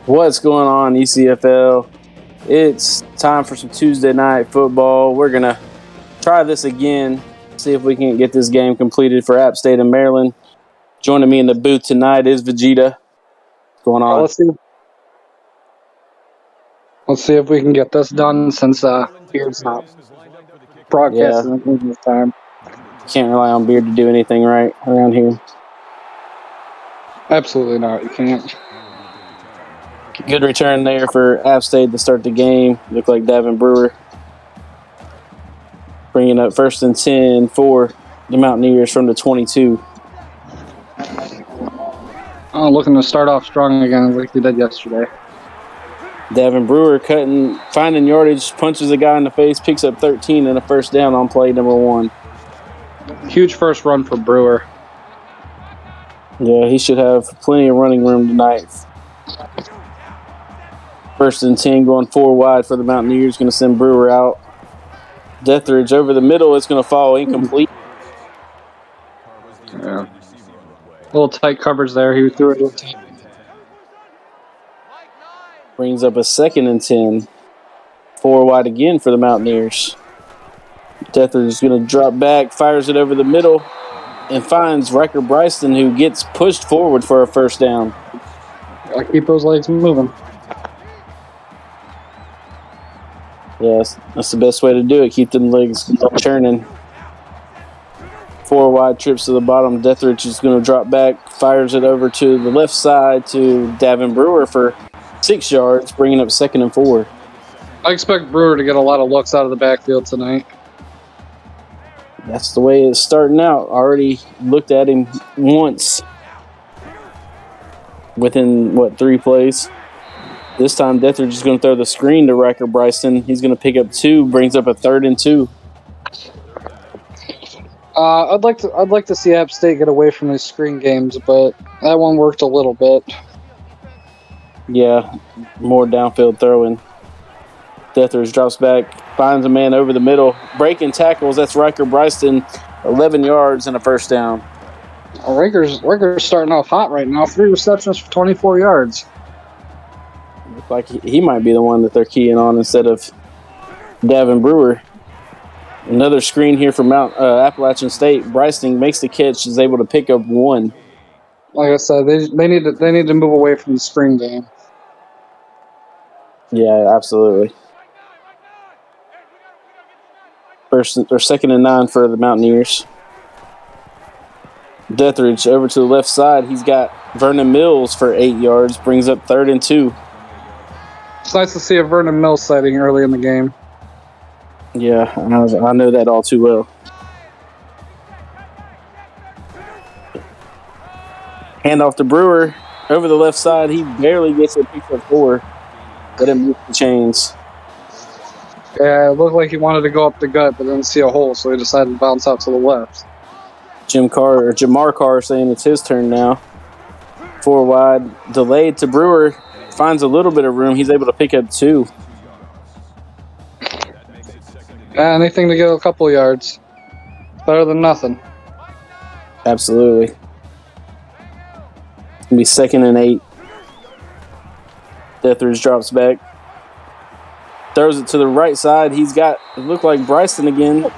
What's going on, ECFL? It's time for some Tuesday night football. We're going to try this again, see if we can get this game completed for App State and Maryland. Joining me in the booth tonight is Vegeta. What's going on? Let's see if we can get this done since Beard's not broadcasting this time. Can't rely on Beard to do anything right around here. Absolutely not. You can't. Good return there for App State to start the game. Looked like Davin Brewer bringing up 1st and 10 for the Mountaineers from the 22. Looking to start off strong again like they did yesterday. Davin Brewer finding yardage, punches a guy in the face, picks up 13 and a first down on play number 1. Huge first run for Brewer. Yeah, he should have plenty of running room tonight. 1st and 10 going 4 wide for the Mountaineers. Going to send Brewer out. Deathridge over the middle. It's going to fall incomplete. Yeah. A little tight coverage there. He threw it in. Brings up a 2nd and 10. 4 wide again for the Mountaineers. Deathridge is going to drop back, fires it over the middle, and finds Riker Bryston, who gets pushed forward for a first down. Gotta keep those legs moving. Yes, that's the best way to do it. Keep them legs churning. 4 wide trips to the bottom. Deathridge is going to drop back, fires it over to the left side to Davin Brewer for 6 yards, bringing up 2nd and 4. I expect Brewer to get a lot of looks out of the backfield tonight. That's the way it's starting out. Already looked at him once within, 3 plays. This time, Deathridge is going to throw the screen to Riker Bryston. He's going to pick up 2, brings up a 3rd and 2. I'd like to see App State get away from these screen games, but that one worked a little bit. Yeah, more downfield throwing. Deathridge drops back, finds a man over the middle, breaking tackles. That's Riker Bryston, 11 yards and a first down. Riker's starting off hot right now. 3 receptions for 24 yards. Looks like he might be the one that they're keying on instead of Davin Brewer. Another screen here from Appalachian State. Bryston makes the catch, is able to pick up 1. Like I said, they need to move away from the screen game. Yeah, absolutely. 2nd and 9 for the Mountaineers. Deathridge over to the left side. He's got Vernon Mills for 8 yards, brings up 3rd and 2. It's nice to see a Vernon Mills sighting early in the game. Yeah, I know that all too well. Handoff to Brewer over the left side. He barely gets it, picks up 4. But it moves the chains. Yeah, it looked like he wanted to go up the gut, but didn't see a hole, so he decided to bounce out to the left. Jamar Carr saying it's his turn now. 4 wide, delayed to Brewer. Finds a little bit of room. He's able to pick up 2. Yeah, anything to get a couple yards. Better than nothing. Absolutely. It's going to be 2nd and 8. Deathridge drops back. Throws it to the right side. He's got, it looked like Bryston again.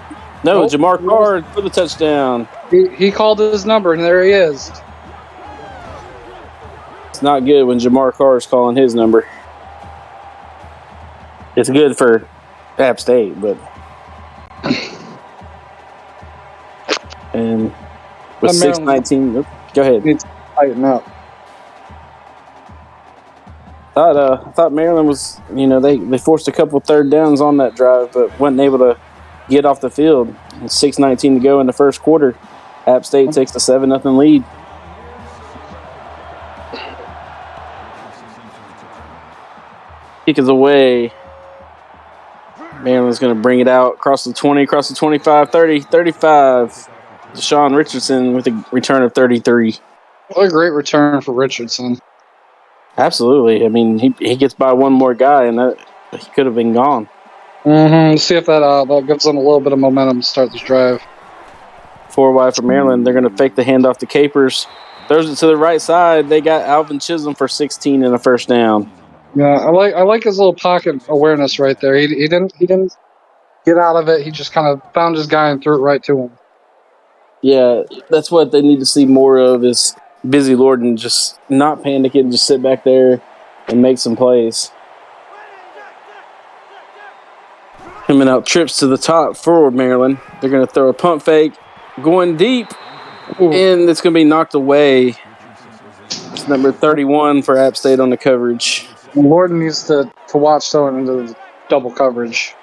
No, Jamar Carr for the touchdown. He called his number, and there he is. It's not good when Jamar Carr is calling his number. It's good for App State, but... And with 6:19, go ahead. Needs to tighten up. I thought Maryland was, they forced a couple 3rd downs on that drive, but wasn't able to get off the field. 6:19 to go in the first quarter. App State takes the 7-0 lead. Kick is away. Maryland's going to bring it out across the 20, across the 25, 30, 35. Deshaun Richardson with a return of 33. What a great return for Richardson. Absolutely. I mean, he gets by one more guy, and he could have been gone. Mm-hmm. See if that gives them a little bit of momentum to start this drive. 4 wide for Maryland. They're going to fake the handoff to Capers. Throws it to the right side. They got Alvin Chisholm for 16 and a first down. Yeah, I like his little pocket awareness right there. He didn't get out of it. He just kind of found his guy and threw it right to him. Yeah, that's what they need to see more of is Busy Lorden just not panicking, just sit back there and make some plays. Coming out trips to the top for Maryland. They're going to throw a pump fake, going deep, and it's going to be knocked away. It's number 31 for App State on the coverage. Lorden needs to watch throwing into the double coverage.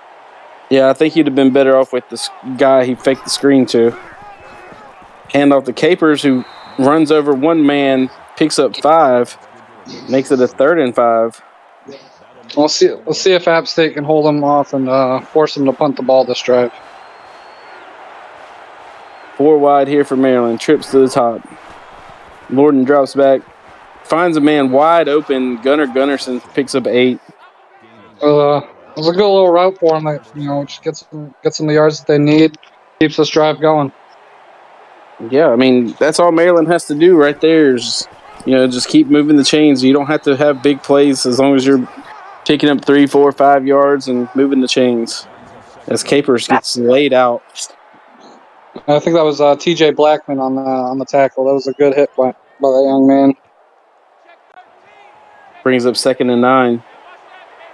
Yeah, I think he'd have been better off with this guy he faked the screen to. Hand off to Capers, who runs over one man, picks up 5, makes it a 3rd and 5. Let's see if App State can hold him off and force him to punt the ball this drive. 4 wide here for Maryland. Trips to the top. Lorden drops back, finds a man wide open. Gunnerson picks up 8. It was a good little route for him. That, just gets them the yards that they need. Keeps this drive going. Yeah, I mean, that's all Maryland has to do right there is, just keep moving the chains. You don't have to have big plays as long as you're picking up 3, 4, 5 yards and moving the chains. As Capers gets laid out. I think that was T.J. Blackman on the tackle. That was a good hit by that young man. Brings up 2nd and 9.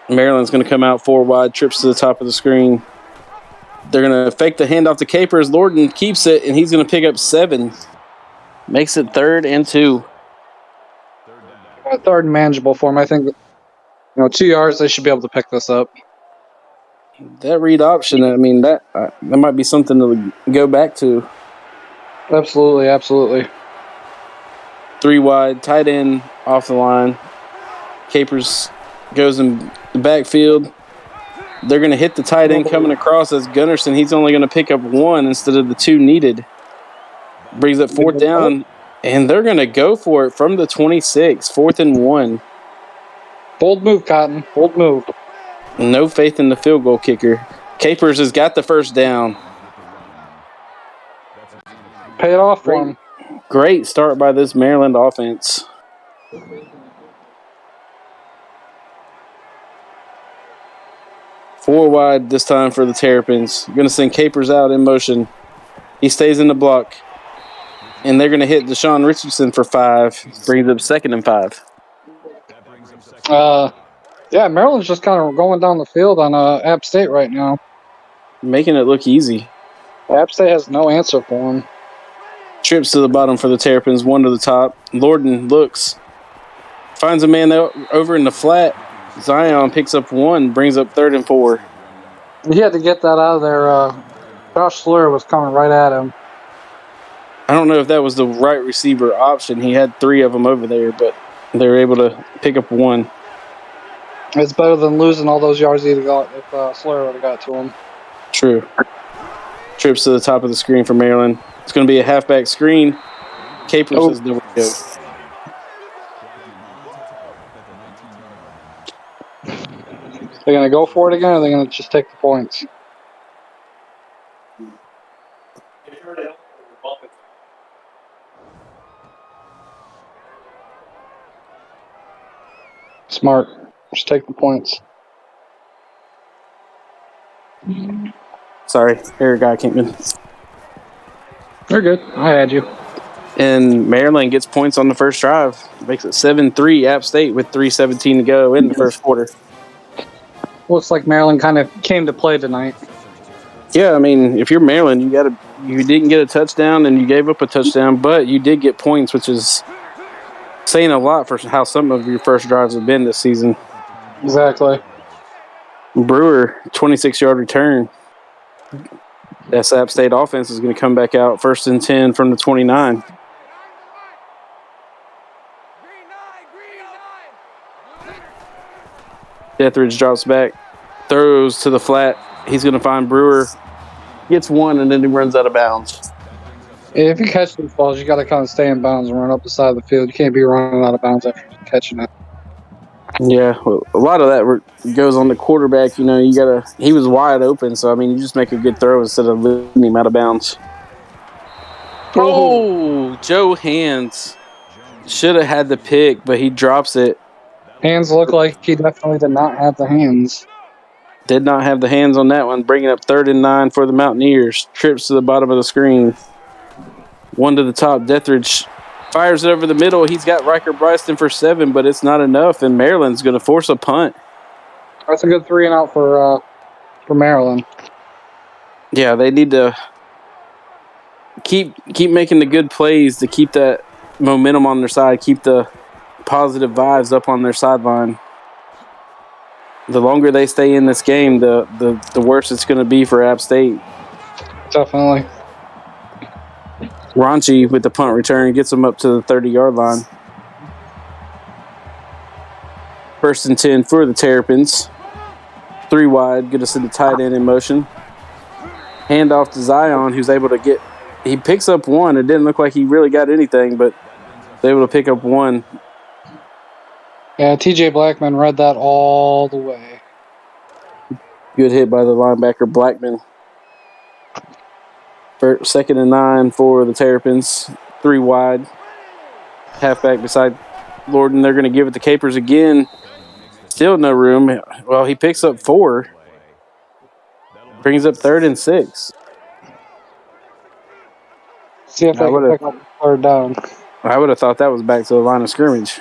Maryland's going to come out 4 wide, trips to the top of the screen. They're going to fake the handoff to Capers. Lorden keeps it, and he's going to pick up 7. Makes it 3rd and 2. 3rd and manageable for him. I think, 2 yards, they should be able to pick this up. That read option, I mean, that might be something to go back to. Absolutely. 3 wide, tight end off the line. Capers goes in the backfield. They're going to hit the tight end coming across as Gunnerson. He's only going to pick up 1 instead of the 2 needed. Brings up 4th down, and they're going to go for it from the 26, 4th and 1. Bold move, Cotton. Bold move. No faith in the field goal kicker. Capers has got the first down. Pay it off for him. Great start by this Maryland offense. Four wide this time for the Terrapins. Going to send Capers out in motion. He stays in the block. And they're going to hit Deshaun Richardson for 5. Brings up 2nd and 5. Yeah, Maryland's just kind of going down the field on App State right now. Making it look easy. App State has no answer for him. Trips to the bottom for the Terrapins, 1 to the top. Lorden looks. Finds a man over in the flat. Zion picks up 1, brings up 3rd and 4. He had to get that out of there. Josh Slur was coming right at him. I don't know if that was the right receiver option. He had 3 of them over there, but they were able to pick up 1. It's better than losing all those yards he'd have got if Slur would have got to him. True. Trips to the top of the screen for Maryland. It's going to be a halfback screen. Capers says nowhere to go. They're going to go for it again, or they're going to just take the points? Smart. Just take the points. Sorry, error guy came in. You're good. I had you. And Maryland gets points on the first drive. Makes it 7-3 App State with 3:17 to go in the first quarter. Looks like Maryland kind of came to play tonight. Yeah, I mean, if you're Maryland, you didn't get a touchdown and you gave up a touchdown, but you did get points, which is saying a lot for how some of your first drives have been this season. Exactly. Brewer, 26-yard return. That App State offense is going to come back out 1st and 10 from the 29. Deathridge drops back, throws to the flat. He's going to find Brewer, gets 1, and then he runs out of bounds. If you catch these balls, you got to kind of stay in bounds and run up the side of the field. You can't be running out of bounds after catching it. Yeah, well, a lot of that goes on the quarterback. You know, he was wide open, so I mean, you just make a good throw instead of losing him out of bounds. Oh, Joe Hands should have had the pick, but he drops it. Hands look like he definitely did not have the hands. Did not have the hands on that one, bringing up 3rd and 9 for the Mountaineers. Trips to the bottom of the screen. One to the top. Dethridge fires it over the middle. He's got Riker Bryston for 7, but it's not enough, and Maryland's going to force a punt. That's a good 3 and out for Maryland. Yeah, they need to keep making the good plays to keep that momentum on their side, keep the positive vibes up on their sideline. The longer they stay in this game, the worse it's going to be for App State. Definitely. Ranchi with the punt return gets them up to the 30-yard line. 1st and 10 for the Terrapins. 3 wide, going to send the tight end in motion. Hand off to Zion, who's able to get. He picks up 1. It didn't look like he really got anything, but was able to pick up 1. Yeah, TJ Blackman read that all the way. Good hit by the linebacker Blackman. 2nd and 9 for the Terrapins. 3 wide. Halfback beside Lorden. They're going to give it to Capers again. Still no room. Well, he picks up 4. Brings up 3rd and 6. See if they can pick up 3rd down. I would have thought that was back to the line of scrimmage.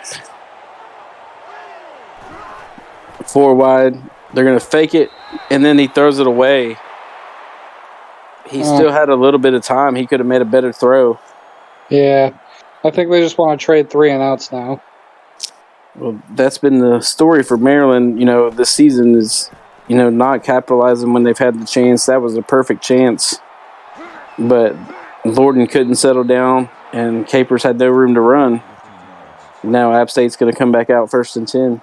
4 wide. They're going to fake it, and then he throws it away. He still had a little bit of time. He could have made a better throw. Yeah. I think they just want to trade 3 and outs now. Well, that's been the story for Maryland, this season is, not capitalizing when they've had the chance. That was a perfect chance. But Lorden couldn't settle down, and Capers had no room to run. Now App State's going to come back out 1st and 10.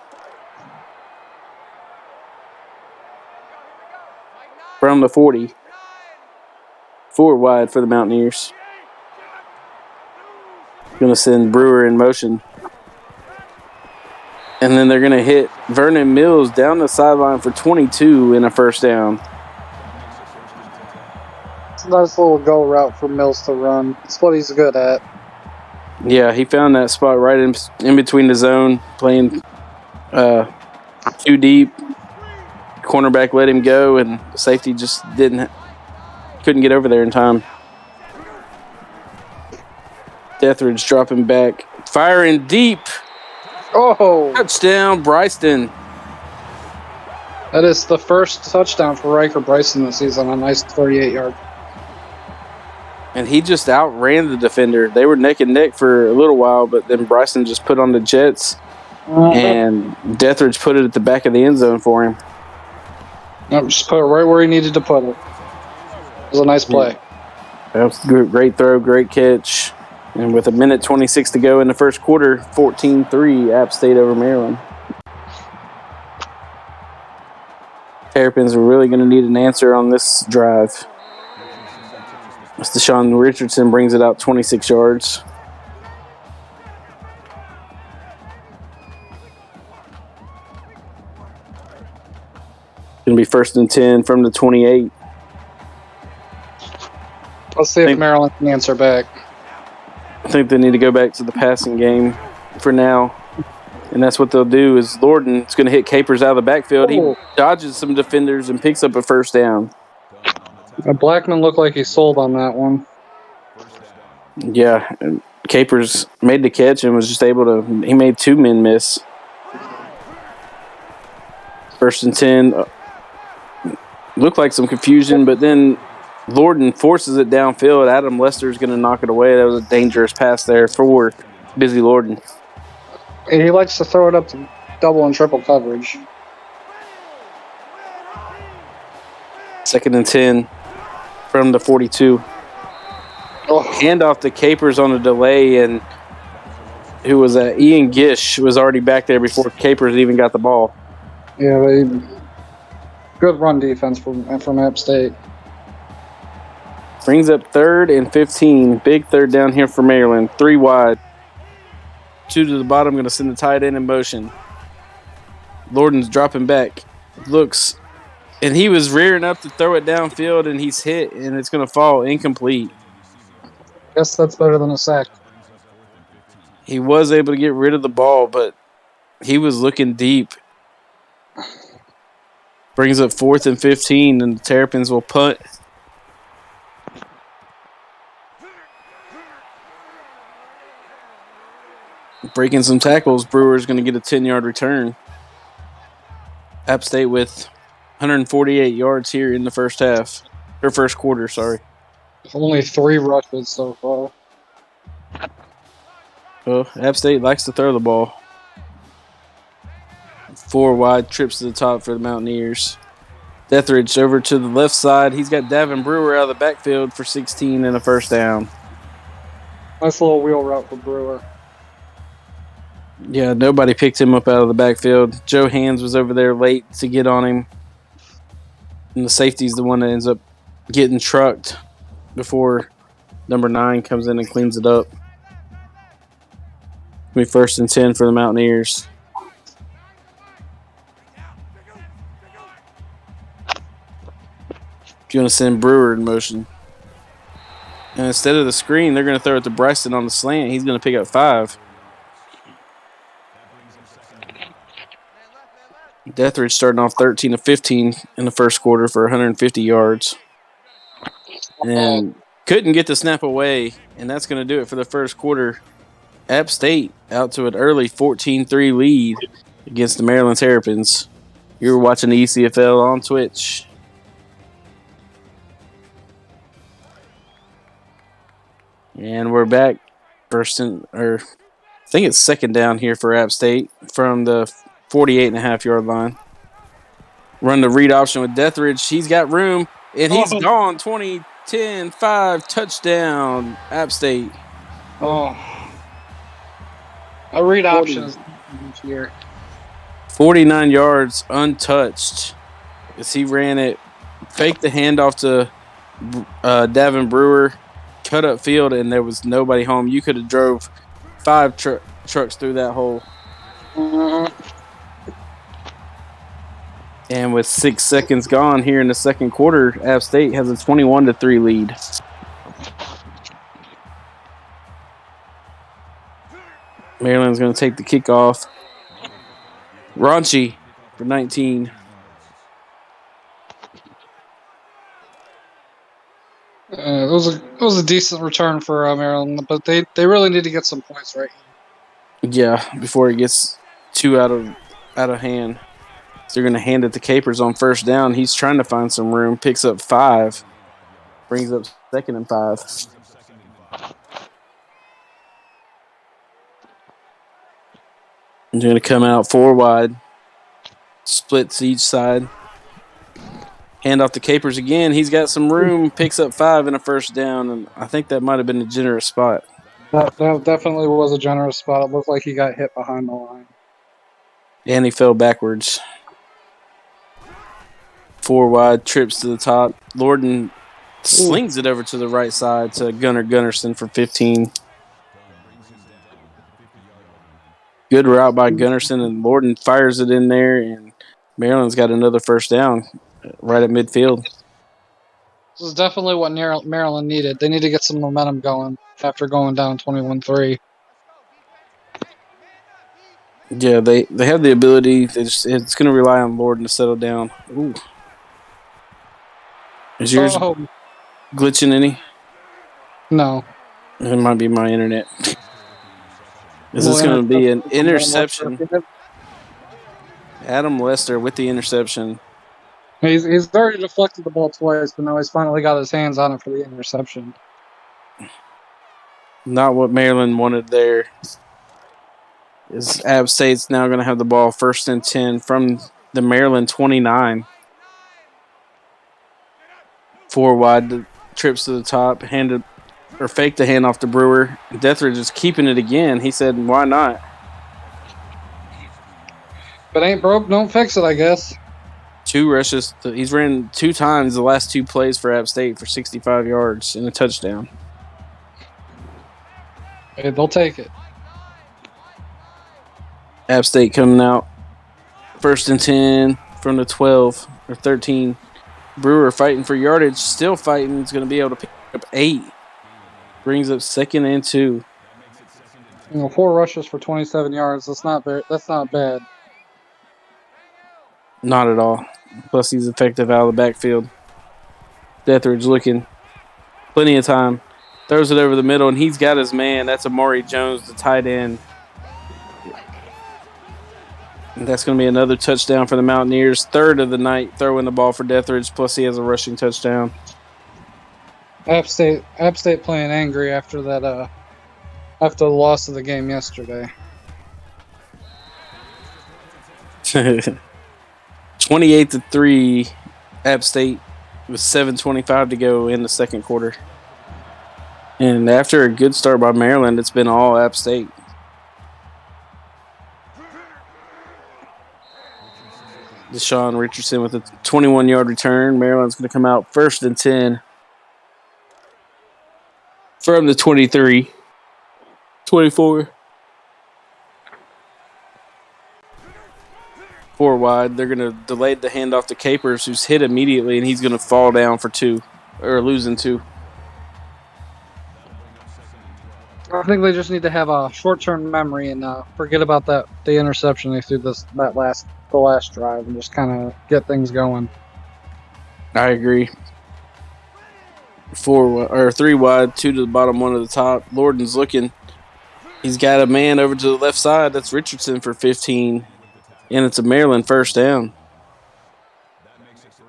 From the 40. 4 wide for the Mountaineers. Going to send Brewer in motion. And then they're going to hit Vernon Mills down the sideline for 22 in a 1st down. It's a nice little go route for Mills to run. It's what he's good at. Yeah, he found that spot right in between the zone, playing too deep. Cornerback let him go, and the safety just couldn't get over there in time. Dethridge dropping back, firing deep. Oh! Touchdown, Bryston. That is the first touchdown for Riker Bryson this season. A nice 38-yard. And he just outran the defender. They were neck and neck for a little while, but then Bryson just put on the Jets, and Dethridge put it at the back of the end zone for him. Yep, just put it right where he needed to put it. It was a nice play. That was a great throw, great catch. And with 1:26 to go in the 1st quarter, 14-3, App State over Maryland. Terrapins are really going to need an answer on this drive. Deshaun Richardson brings it out 26 yards. Going to be 1st and 10 from the 28. Let's see if Maryland can answer back. I think they need to go back to the passing game for now. And that's what they'll do is Lorden's going to hit Capers out of the backfield. He dodges some defenders and picks up a 1st down. Blackman looked like he sold on that one. Yeah, and Capers made the catch and was just able to – he made 2 men miss. 1st and 10. Looked like some confusion, but then Lorden forces it downfield. Adam Lester's going to knock it away. That was a dangerous pass there for Busy Lorden. He likes to throw it up to double and triple coverage. 2nd and 10 from the 42. Handoff to Capers on a delay, and who was that? Ian Gish was already back there before Capers even got the ball. Yeah, good run defense from App State. Brings up 3rd and 15. Big 3rd down here for Maryland. 3 wide. 2 to the bottom. Going to send the tight end in motion. Lorden's dropping back. Looks, and he was rearing up to throw it downfield, and he's hit, and it's going to fall incomplete. Guess that's better than a sack. He was able to get rid of the ball, but he was looking deep. Brings up 4th and 15, and the Terrapins will punt. Breaking some tackles, Brewer's going to get a 10-yard return. App State with 148 yards here in the first half. Or first quarter, sorry. Only 3 rushes so far. Well, App State likes to throw the ball. 4 wide, trips to the top for the Mountaineers. Deathridge over to the left side. He's got Davin Brewer out of the backfield for 16 and a first down. Nice little wheel route for Brewer. Yeah, nobody picked him up out of the backfield. Joe Hands was over there late to get on him. And the safety's the one that ends up getting trucked before number 9 comes in and cleans it up. It'll be 1st and 10 for the Mountaineers. If you want to send Brewer in motion. And instead of the screen, they're going to throw it to Bryson on the slant. He's going to pick up 5. Deathridge starting off 13 of 15 in the first quarter for 150 yards. And couldn't get the snap away, and that's going to do it for the first quarter. App State out to an early 14-3 lead against the Maryland Terrapins. You're watching the ECFL on Twitch. And we're back. I think it's second down here for App State from the 48.5-yard line. Run the read option with Deathridge. He's got room, and he's gone. 20, 10, 5, touchdown, App State. A read option is here. 49 yards untouched as he ran it, faked the handoff to Davin Brewer, cut up field, and there was nobody home. You could have drove 5 trucks through that hole. And with 6 seconds gone here in the second quarter, App State has a 21-3 lead. Maryland's going to take the kickoff. Raunchy for 19. It was a decent return for Maryland, but they really need to get some points right here. Yeah, before it gets too out of hand. So they're going to hand it to Capers on first down. He's trying to find some room. Picks up 5. Brings up 2nd and 5. He's going to come out 4 wide. Splits each side. Hand off to Capers again. He's got some room. Picks up 5 and a first down. And I think that might have been a generous spot. That definitely was a generous spot. It looked like he got hit behind the line. And he fell backwards. 4 wide, trips to the top. Lorden slings it over to the right side to Gunnar Gunnarsson for 15. Good route by Gunnarsson, and Lorden fires it in there, and Maryland's got another first down right at midfield. This is definitely what Maryland needed. They need to get some momentum going after going down 21-3. Yeah, they have the ability. It's going to rely on Lorden to settle down. Ooh. Is yours glitching any? No. It might be my internet. Is this going to be an interception? Adam Lester with the interception. He's already deflected the ball twice, but now he's finally got his hands on it for the interception. Not what Maryland wanted there. Is App State's now going to have the ball 1st and 10 from the Maryland 29. 4 wide, trips to the top, faked the handoff to Brewer. Deathridge is keeping it again. He said, "Why not?" If it ain't broke, don't fix it, I guess. 2 rushes. He's ran 2 times the last 2 plays for App State for 65 yards and a touchdown. Hey, they'll take it. App State coming out First and 10 from the 12 or 13. Brewer fighting for yardage, still fighting. Is going to be able to pick up 8. Brings up 2nd and 2. 4 rushes for 27 yards. That's not bad. Not at all. Plus, he's effective out of the backfield. Deathridge looking. Plenty of time. Throws it over the middle, and he's got his man. That's Amari Jones, the tight end. And that's going to be another touchdown for the Mountaineers. 3rd of the night, throwing the ball for Deathridge. Plus, he has a rushing touchdown. App State playing angry after that. After the loss of the game yesterday. 28-3, App State with 7:25 to go in the second quarter. And after a good start by Maryland, it's been all App State. Deshaun Richardson with a 21-yard return. Maryland's going to come out 1st and 10 from the 23. 24. 4 wide. They're going to delay the handoff to Capers, who's hit immediately, and he's going to fall down for 2, or losing 2. I think they just need to have a short-term memory and forget about the interception they threw the last drive and just kind of get things going. I agree. 3 wide, 2 to the bottom, 1 to the top. Lorden's looking. He's got a man over to the left side. That's Richardson for 15, and it's a Maryland first down.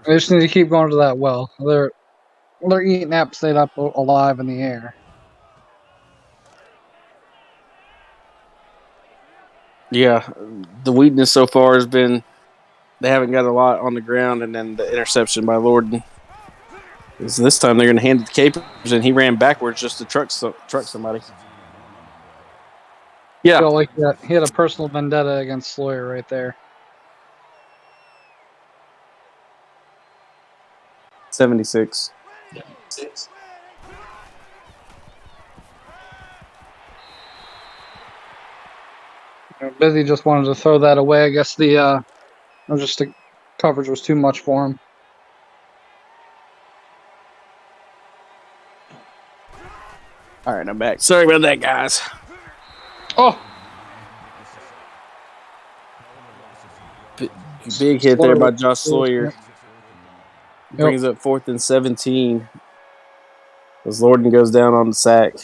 They just need to keep going to that well. They're eating App State up alive in the air. Yeah, the weakness so far has been they haven't got a lot on the ground, and then the interception by Lorden. This time they're going to hand it to Capers, and he ran backwards just to truck somebody. Yeah. Felt like he had a personal vendetta against Sawyer right there. 76. Busy just wanted to throw that away. I guess the coverage was too much for him. All right, I'm back. Sorry about that, guys. Oh! Big hit there by Josh Sawyer. Brings up 4th and 17 as Lorden goes down on the sack.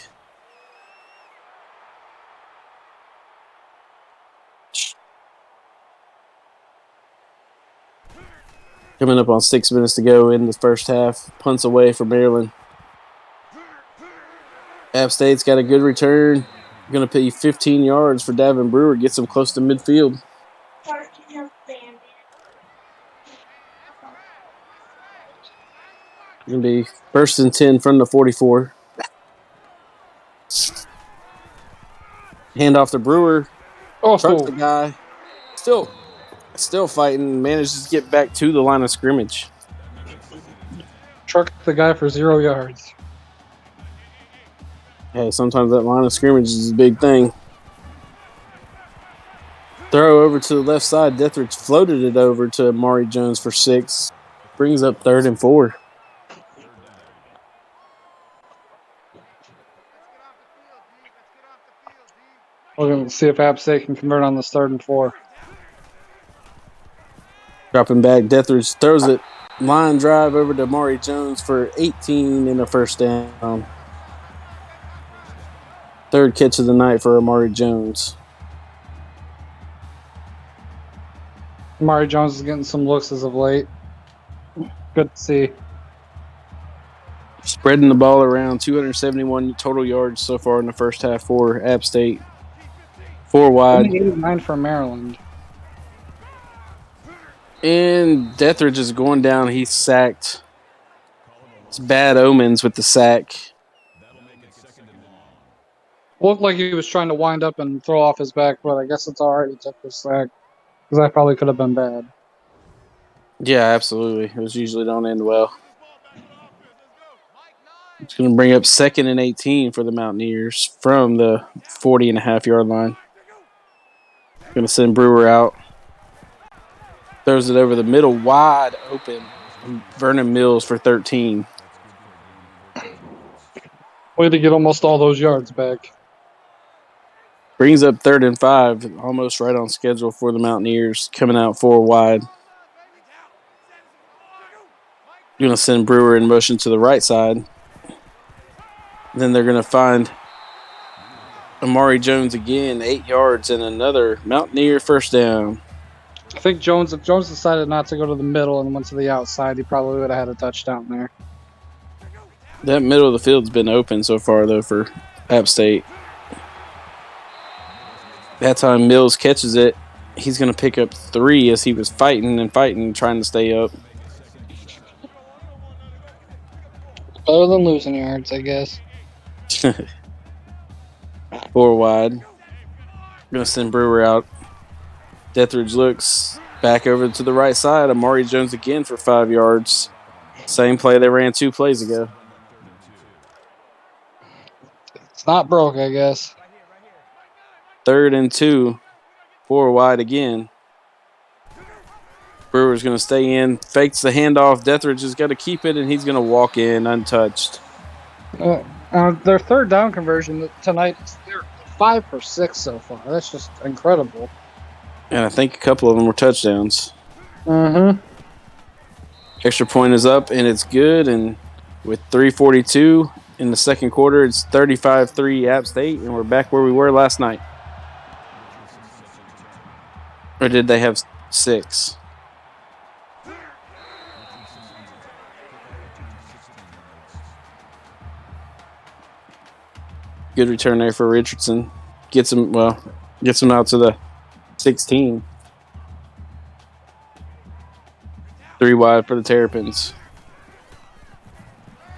Coming up on 6 minutes to go in the first half. Punts away for Maryland. App State's got a good return. Going to pay 15 yards for Davin Brewer. Gets him close to midfield. Going to be 1st and 10 from the 44. Hand off to Brewer. Trucks the guy. Still fighting. Manages to get back to the line of scrimmage. Truck the guy for 0 yards. Hey, sometimes that line of scrimmage is a big thing. Throw over to the left side. Deathridge floated it over to Amari Jones for 6. Brings up 3rd and 4. We're going to see if App State can convert on this 3rd and 4. Dropping back. Deathridge throws it. Line drive over to Amari Jones for 18 and a first down. 3rd catch of the night for Amari Jones. Amari Jones is getting some looks as of late. Good to see. Spreading the ball around. 271 total yards so far in the first half for App State. 4 wide. 89 for Maryland. And Deathridge is going down. He's sacked. It's bad omens with the sack. Looked like he was trying to wind up and throw off his back, but I guess it's all right. He took the sack because that probably could have been bad. Yeah, absolutely. Those usually don't end well. It's going to bring up 2nd and 18 for the Mountaineers from the 40.5-yard line. Going to send Brewer out. Throws it over the middle, wide open. Vernon Mills for 13. Way to get almost all those yards back. Brings up 3rd and 5, almost right on schedule for the Mountaineers, coming out 4 wide. Going to send Brewer in motion to the right side. Then they're going to find Amari Jones again, 8 yards, and another Mountaineer first down. I think Jones, if Jones decided not to go to the middle and went to the outside, he probably would have had a touchdown there. That middle of the field's been open so far, though, for App State. That time Mills catches it. He's going to pick up 3 as he was fighting, trying to stay up. Better than losing yards, I guess. 4 wide. Going to send Brewer out. Deathridge looks back over to the right side. Amari Jones again for 5 yards. Same play they ran 2 plays ago. It's not broke, I guess. 3rd and 2. 4 wide again. Brewer's going to stay in. Fakes the handoff. Deathridge has got to keep it, and he's going to walk in untouched. Their 3rd down conversion tonight, they're 5 for 6 so far. That's just incredible. And I think a couple of them were touchdowns. Mm-hmm. Extra point is up, and it's good. And with 3:42 in the second quarter, it's 35-3 App State, and we're back where we were last night. Or did they have 6? Good return there for Richardson. Gets him out to the 16. 3 wide for the Terrapins.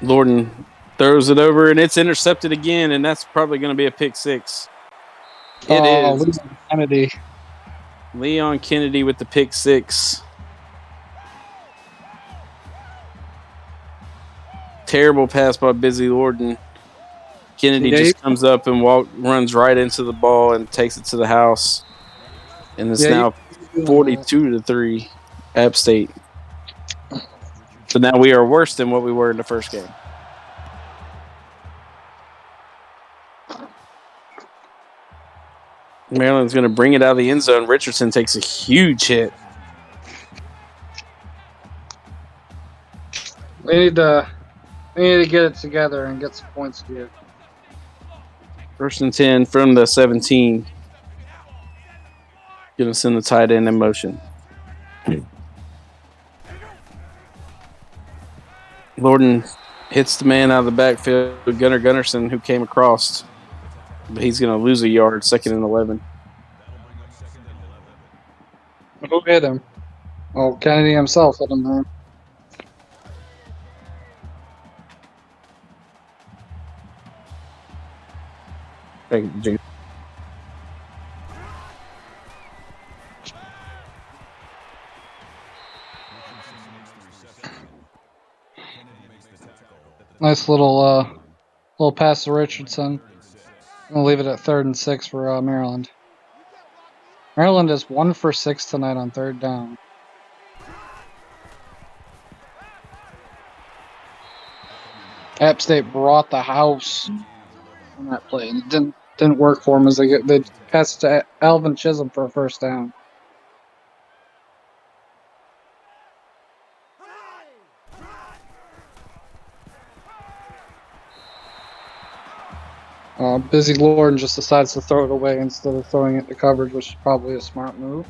Lorden throws it over, and it's intercepted again, and that's probably going to be a pick 6. It is. Leon Kennedy with the pick 6. Terrible pass by Busy Lorden. Kennedy just comes up and runs right into the ball and takes it to the house. And it's now 42-3 App State. So now we are worse than what we were in the first game. Maryland's going to bring it out of the end zone. Richardson takes a huge hit. We need to get it together and get some points here. 1st and 10 from the 17. Going to send the tight end in motion. Lorden hits the man out of the backfield, Gunnar Gunnarsson, who came across. But he's going to lose a yard, 2nd and 11. Who hit him? Oh, Kennedy himself hit him there. Thank you, James. Nice little pass to Richardson. I'm going to leave it at 3rd and 6 for Maryland. Maryland is 1 for 6 tonight on 3rd down. App State brought the house on that play, and it didn't work for them as they passed to Alvin Chisholm for a 1st down. Busy Lorden just decides to throw it away instead of throwing it to coverage, which is probably a smart move.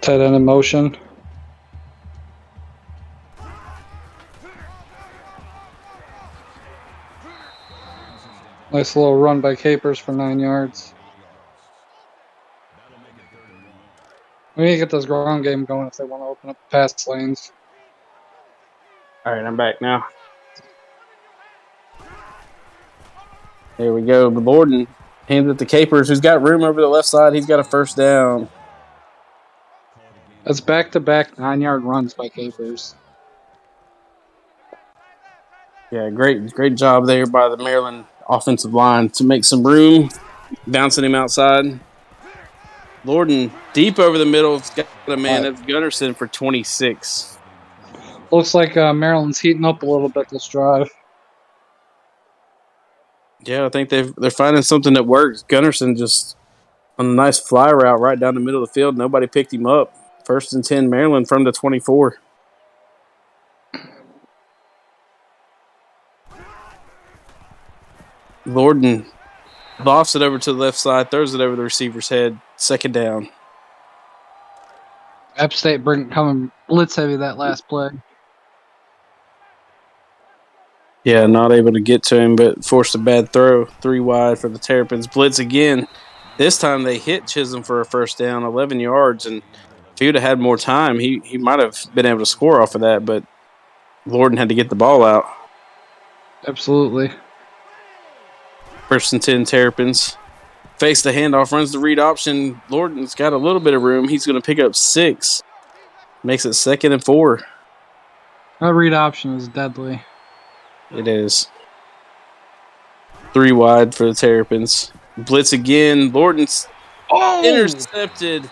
Tight end in motion. Nice little run by Capers for 9 yards. We need to get this ground game going if they want to open up the pass lanes. All right, I'm back now. There we go. Lorden hands it to Capers, who's got room over the left side. He's got a 1st down. That's back-to-back 9-yard runs by Capers. Yeah, great job there by the Maryland offensive line to make some room, bouncing him outside. Lorden deep over the middle. It's got a man. That's Gunnarsson for 26. Looks like Maryland's heating up a little bit this drive. Yeah, I think they're finding something that works. Gunnarsson just on a nice fly route right down the middle of the field. Nobody picked him up. 1st and 10, Maryland from the 24. Lorden lofts it over to the left side, throws it over the receiver's head. 2nd down. App State coming blitz heavy that last play. Yeah, not able to get to him, but forced a bad throw. 3 wide for the Terrapins. Blitz again. This time they hit Chisholm for a 1st down, 11 yards, and if he would have had more time, he might have been able to score off of that, but Lorden had to get the ball out. Absolutely. 1st and 10, Terrapins. Fakes the handoff, runs the read option. Lorden's got a little bit of room. He's going to pick up 6. Makes it 2nd and 4. That read option is deadly. It is. 3 wide for the Terrapins. Blitz again. Lorden's intercepted.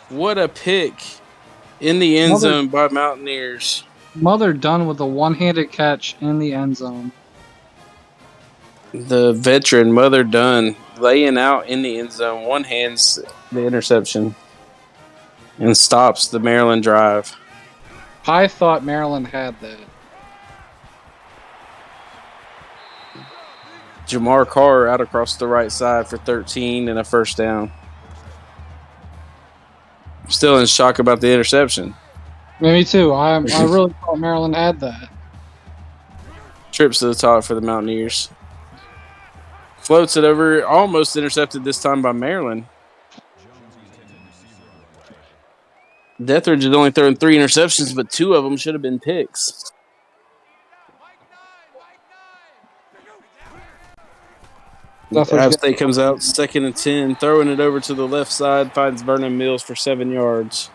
What a pick in the end zone by Mountaineers. Mother Dunn with a one-handed catch in the end zone. The veteran Mother Dunn laying out in the end zone. One hands the interception and stops the Maryland drive. I thought Maryland had that. Jamar Carr out across the right side for 13 and a 1st down. Still in shock about the interception. Me too. I really thought Maryland had that. Trips to the top for the Mountaineers. Floats it over, almost intercepted this time by Maryland. Deathridge has only thrown 3 interceptions, but 2 of them should have been picks. App State comes out 2nd and 10, throwing it over to the left side, finds Vernon Mills for 7 yards.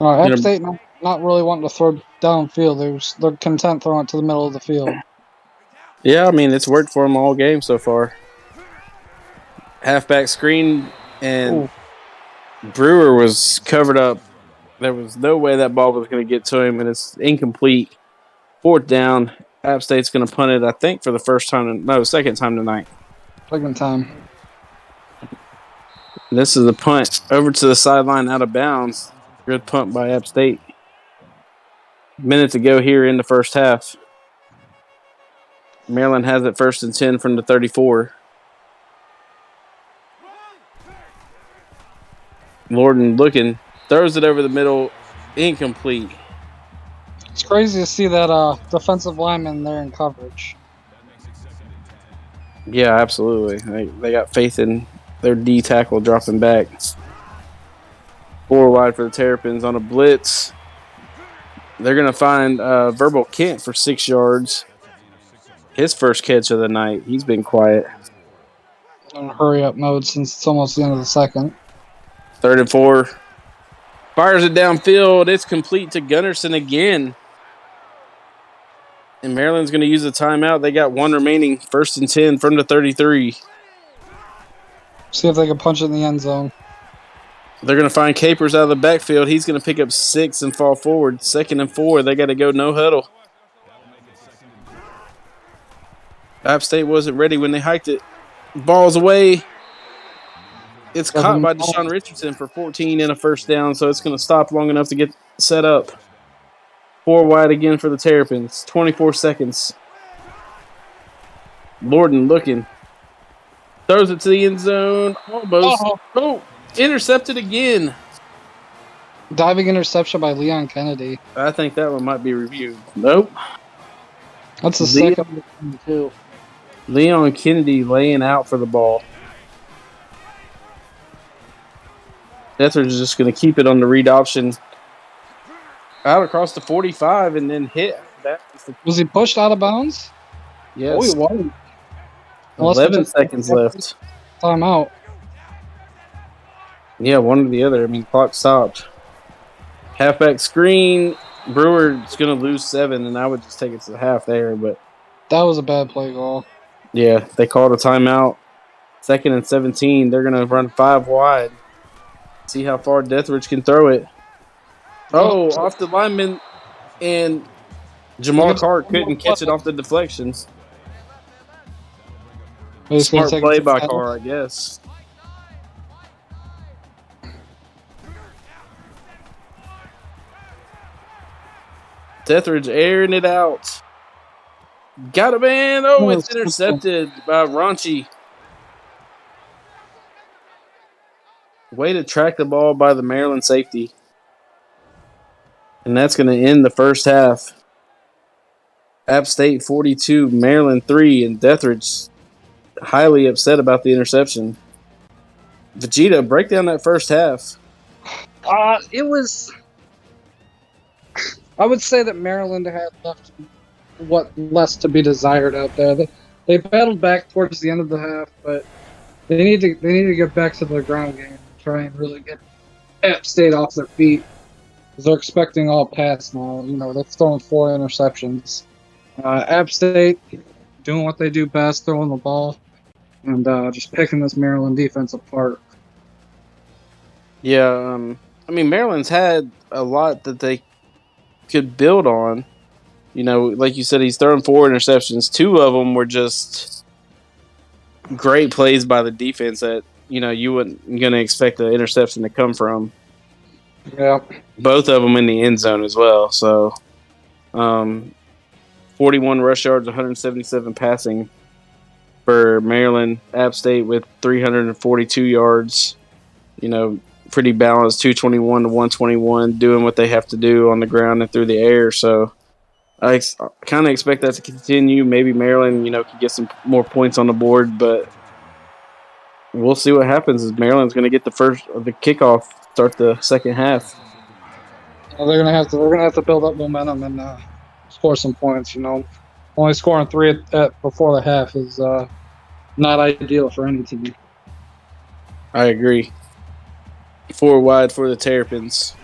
App State not really wanting to throw downfield. They're content throwing it to the middle of the field. Yeah, I mean, it's worked for them all game so far. Halfback screen, and Brewer was covered up. There was no way that ball was going to get to him, and it's incomplete. 4th down. App State's going to punt it, I think, for the 2nd time tonight. 2nd time. This is a punt over to the sideline out of bounds. Good punt by App State. Minute to go here in the 1st half. Maryland has it 1st and 10 from the 34. Lorden looking, throws it over the middle, incomplete. It's crazy to see that defensive lineman there in coverage. Yeah, absolutely. They got faith in their D tackle dropping back. 4 wide for the Terrapins on a blitz. They're going to find Verbal Kent for 6 yards. His 1st catch of the night. He's been quiet. In hurry-up mode since it's almost the end of the 2nd. 3rd and 4. Fires it downfield. It's complete to Gunnarsson again. And Maryland's going to use a timeout. They got 1 remaining. 1st and 10 from the 33. See if they can punch it in the end zone. They're going to find Capers out of the backfield. He's going to pick up 6 and fall forward. 2nd and 4. They got to go no huddle. App State wasn't ready when they hiked it. Ball's away. It's caught by Deshaun Richardson for 14 and a 1st down, so it's going to stop long enough to get set up. 4 wide again for the Terrapins. 24 seconds. Lorden looking. Throws it to the end zone. Almost. Intercepted again. Diving interception by Leon Kennedy. I think that one might be reviewed. Nope. That's the 2nd one, too. Leon Kennedy laying out for the ball. Deathridge is just going to keep it on the read option. Out across the 45 and then hit. Was he pushed out of bounds? Yes. Oh, he wasn't. 11 seconds left. Timeout. Yeah, one or the other. I mean, clock stopped. Halfback screen. Brewer's going to lose 7, and I would just take it to the half there. But That was a bad play call. yeah, they called a timeout. 2nd and 17. They're going to run 5 wide. See how far Deathridge can throw it. Oh, off the lineman, and Jamar Carr couldn't catch it off the deflections. Smart play by Carr, I guess. Deathridge airing it out. Got a man. Oh, it's intercepted by Raunchy. Way to track the ball by the Maryland safety. And that's going to end the first half. App State 42, Maryland 3, and Deathridge highly upset about the interception. Vegeta, break down that first half. It was. I would say that Maryland had left less to be desired out there. They battled back towards the end of the half, but they need to get back to their ground game and try and really get App State off their feet. Because they're expecting all pass now. They've thrown 4 interceptions. App State doing what they do best, throwing the ball, and just picking this Maryland defense apart. Yeah, Maryland's had a lot that they could build on. Like you said, he's thrown 4 interceptions. 2 of them were just great plays by the defense that, you weren't going to expect the interception to come from. Yeah. Both of them in the end zone as well. So, 41 rush yards, 177 passing for Maryland. App State with 342 yards. Pretty balanced, 221 to 121, doing what they have to do on the ground and through the air. So I kind of expect that to continue. Maybe Maryland, can get some more points on the board, but we'll see what happens. As Maryland's going to get the kickoff, start the second half. They're gonna have to build up momentum and score some points. Only scoring 3 before the half is not ideal for any team. I agree. 4 wide for the Terrapins.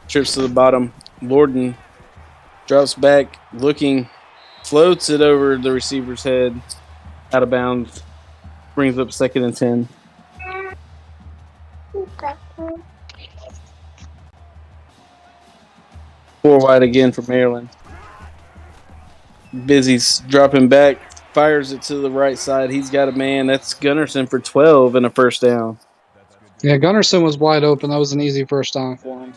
Trips to the bottom. Lorden drops back, looking, floats it over the receiver's head, out of bounds, brings up 2nd and 10. Four wide again for Maryland. Busy's dropping back, fires it to the right side. He's got a man. That's Gunnarsson for 12 and a first down. Yeah, Gunnarsson was wide open. That was an easy first down for him.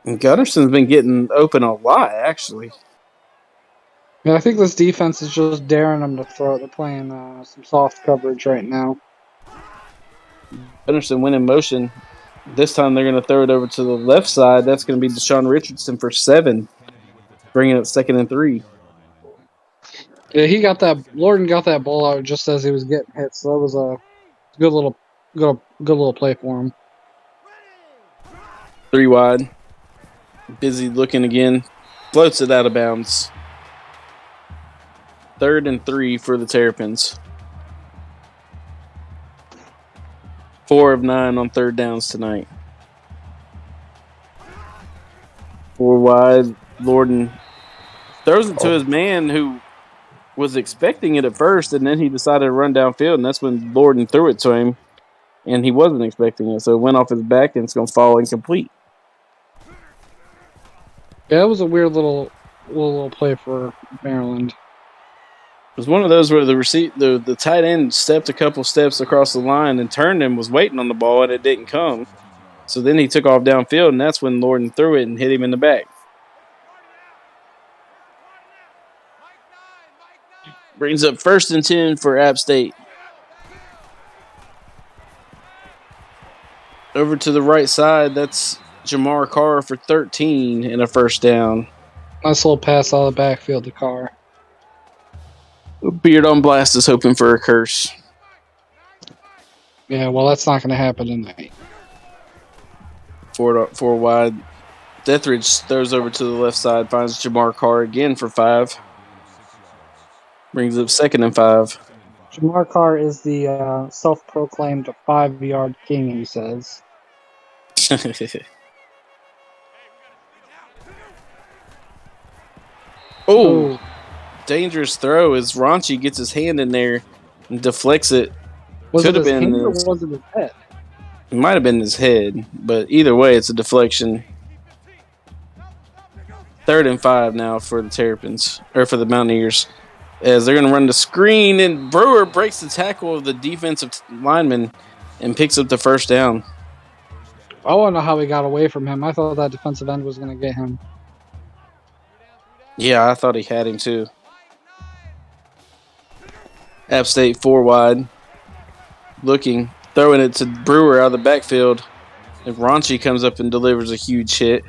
And Gunnarsson's been getting open a lot, actually. Yeah, I think this defense is just daring them to throw. They're playing some soft coverage right now. Gunnarsson went in motion. This time they're going to throw it over to the left side. That's going to be Deshaun Richardson for 7, bringing up 2nd and 3. Yeah, Lorden got that ball out just as he was getting hit, so that was a good little play for him. 3 wide. Busy looking again. Floats it out of bounds. 3rd and 3 for the Terrapins. 4 of 9 on 3rd downs tonight. 4 wide. Lorden throws it to his man who was expecting it at first, and then he decided to run downfield, and that's when Lorden threw it to him, and he wasn't expecting it, so it went off his back, and it's going to fall incomplete. Yeah, it was a weird little play for Maryland. It was one of those where the tight end stepped a couple steps across the line and turned and was waiting on the ball, and it didn't come. So then he took off downfield, and that's when Lorden threw it and hit him in the back. Brings up 1st and 10 for App State. Over to the right side, that's Jamar Carr for 13 and a first down. Nice little pass out of the backfield to Carr. Beard on Blast is hoping for a curse. Yeah, well, that's not going to happen tonight. 4 wide. Deathridge throws over to the left side, finds Jamar Carr again for 5. Brings up 2nd and 5. Jamar Carr is the self-proclaimed 5-yard king, he says. Oh, dangerous throw as Raunchy gets his hand in there and deflects it. Was it his hand or was it his head? It might have been his head, but either way, it's a deflection. 3rd and 5 now for the Terrapins, or for the Mountaineers, as they're going to run the screen, and Brewer breaks the tackle of the defensive lineman and picks up the first down. I want to know how he got away from him. I thought that defensive end was going to get him. Yeah, I thought he had him too. App State 4 wide. Looking, throwing it to Brewer out of the backfield. And Raunchy comes up and delivers a huge hit.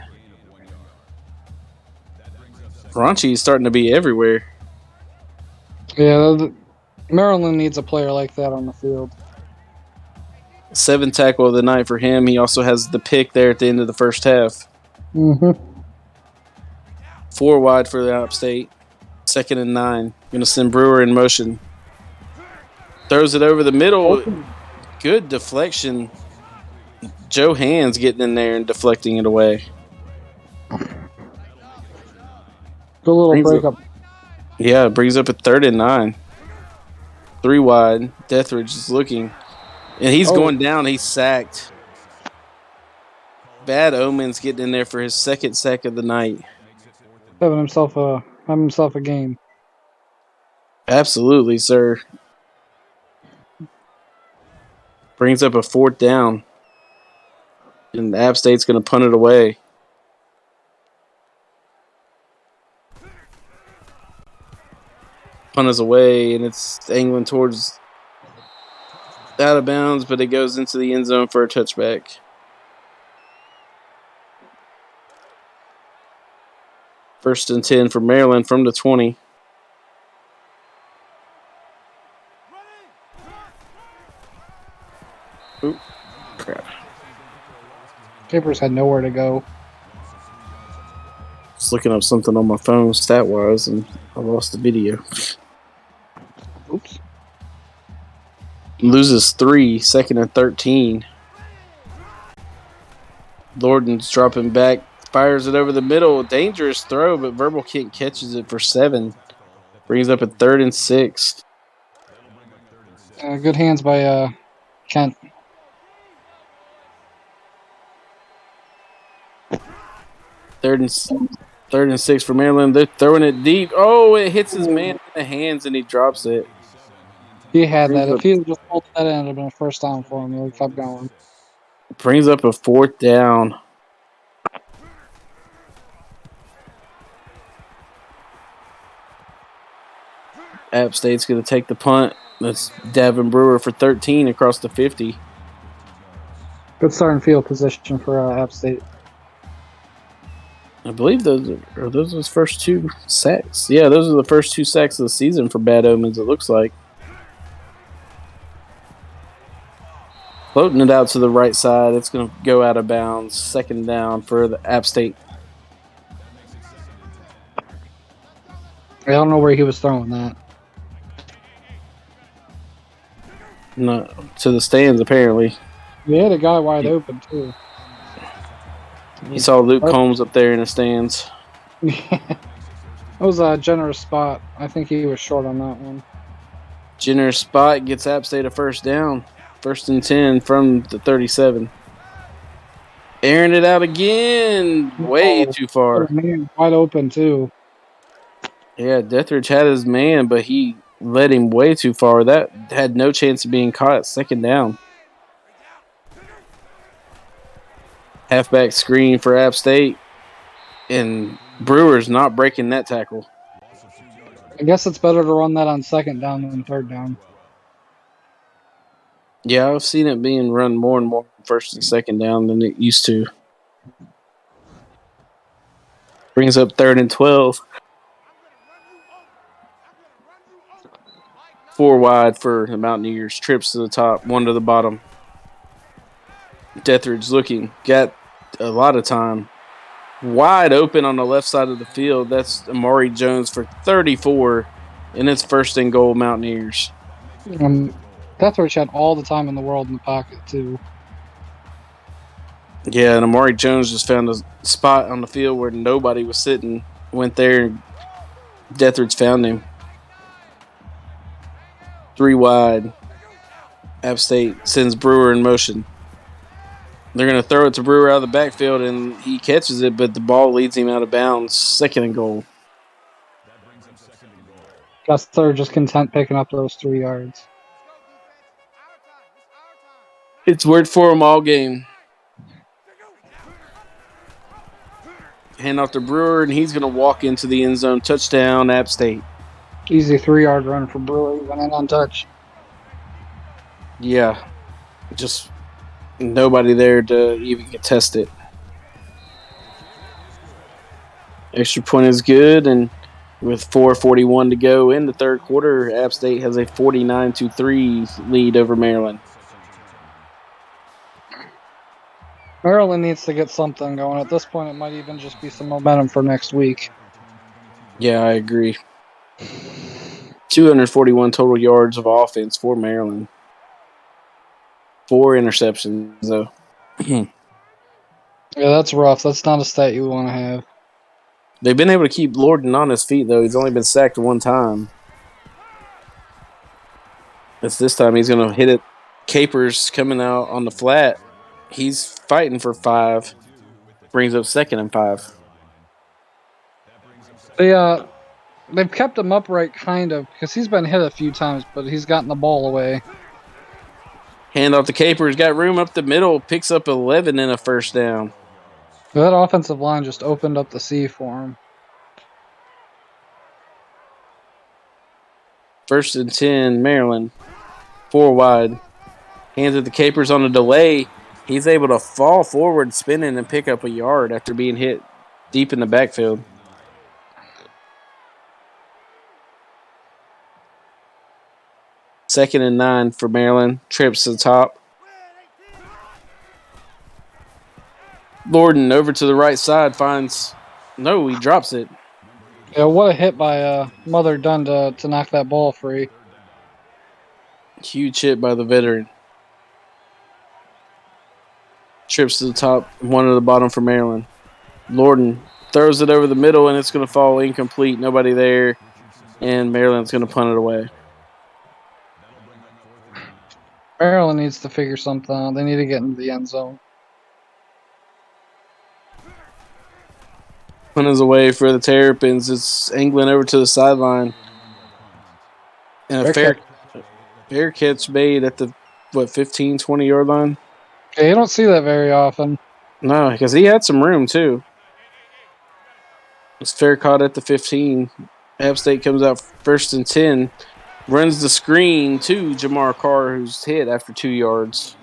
Raunchy is starting to be everywhere. Yeah, Maryland needs a player like that on the field. 7th tackle of the night for him. He also has the pick there at the end of the first half. 4 wide for the App State. 2nd and 9. Going to send Brewer in motion. Throws it over the middle. Good deflection. Joe Hands getting in there and deflecting it away. Good little breakup. Yeah, it brings up a 3rd and 9. 3 wide. Deathridge is looking. And he's going down. He's sacked. Bad Omens getting in there for his 2nd sack of the night. Having himself a game. Absolutely, sir. Brings up a 4th down. And App State's going to punt it away. Punt is away, and it's angling towards out of bounds, but it goes into the end zone for a touchback. First and 10 for Maryland from the 20. Oop, crap. Capers had nowhere to go. Just looking up something on my phone stat-wise, and I lost the video. Oops. Loses 3, 2nd and 13. Lorden's dropping back, fires it over the middle. Dangerous throw, but Verbal Kick catches it for 7. Brings up a 3rd and 6. Good hands by Kent. Third and 6 for Maryland. They're throwing it deep. Oh, it hits his man in the hands, and he drops it. He had that. If he had just pulled that in, it would have been a first down for him. He would have kept going. Brings up a 4th down. App State's going to take the punt. That's Davin Brewer for 13 across the 50. Good starting field position for App State. I believe those are his first 2 sacks. Yeah, those are the first 2 sacks of the season for Bad Omens, it looks like. Floating it out to the right side. It's going to go out of bounds. 2nd down for the App State. I don't know where he was throwing that. No, to the stands, apparently. He had a guy wide open, too. He saw Luke Combs up there in the stands. That was a generous spot. I think he was short on that one. Generous spot gets App State a first down. 1st and 10 from the 37. Airing it out again. Way too far. Man, wide open, too. Yeah, Deathridge had his man, but he led him way too far. That had no chance of being caught. 2nd down. Halfback screen for App State. And Brewer's not breaking that tackle. I guess it's better to run that on 2nd down than 3rd down. Yeah, I've seen it being run more and more 1st and 2nd down than it used to. Brings up 3rd and 12. 4 wide for the Mountaineers. Trips to the top, 1 to the bottom. Deathridge looking. Got a lot of time. Wide open on the left side of the field. That's Amari Jones for 34. And it's 1st and goal, Mountaineers. Deathridge had all the time in the world in the pocket, too. Yeah, and Amari Jones just found a spot on the field where nobody was sitting. Went there and Deathridge found him. 3 wide. App State sends Brewer in motion. They're going to throw it to Brewer out of the backfield, and he catches it, but the ball leads him out of bounds. 2nd and goal. Guess they're just content picking up those 3 yards. It's worked for him all game. Hand off to Brewer, and he's going to walk into the end zone. Touchdown, App State. Easy 3-yard run for Brewer. Went in untouched. Yeah. Just nobody there to even contest it. Extra point is good, and with 4:41 to go in the third quarter, App State has a 49-3 lead over Maryland. Maryland needs to get something going. At this point, it might even just be some momentum for next week. Yeah, I agree. 241 total yards of offense for Maryland. 4 interceptions, though. Yeah, that's rough. That's not a stat you want to have. They've been able to keep Lorden on his feet, though. He's only been sacked 1 time. This time he's going to hit it. Capers coming out on the flat. He's fighting for 5. Brings up 2nd and 5. They've kept him upright, kind of, because he's been hit a few times, but he's gotten the ball away. Hand off to Capers. Got room up the middle. Picks up 11 and a first down. That offensive line just opened up the sea for him. 1st and 10, Maryland. 4 wide. Hands it to Capers on a delay. He's able to fall forward, spinning, and pick up a yard after being hit deep in the backfield. Second and 9 for Maryland. Trips to the top. Lorden over to the right side finds... No, he drops it. Yeah, what a hit by Mother Dunn to knock that ball free. Huge hit by the veteran. Trips to the top, 1 to the bottom for Maryland. Lorden throws it over the middle, and it's going to fall incomplete. Nobody there, and Maryland's going to punt it away. Maryland needs to figure something out. They need to get into the end zone. Punt is away for the Terrapins. It's England over to the sideline. And a fair catch made at the, 15, 20-yard line? Yeah, you don't see that very often. No, because he had some room, too. It's fair caught at the 15. App State comes out 1st and 10. Runs the screen to Jamar Carr, who's hit after 2 yards.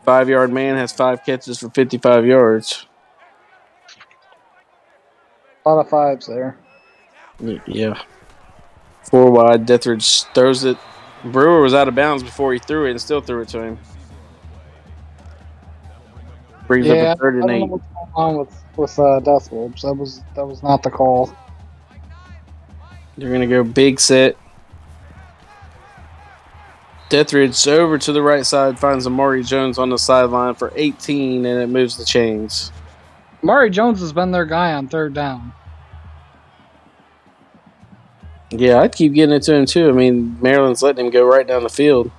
5-yard man has 5 catches for 55 yards. A lot of 5s there. Yeah. 4 wide. Deathridge throws it. Brewer was out of bounds before he threw it and still threw it to him. Brings up a 3rd and 8. I don't know what's going on with Deathridge. That was not the call. They're going to go big set. Deathridge over to the right side, finds Amari Jones on the sideline for 18, and it moves the chains. Amari Jones has been their guy on 3rd down. Yeah, I'd keep getting it to him, too. I mean, Maryland's letting him go right down the field.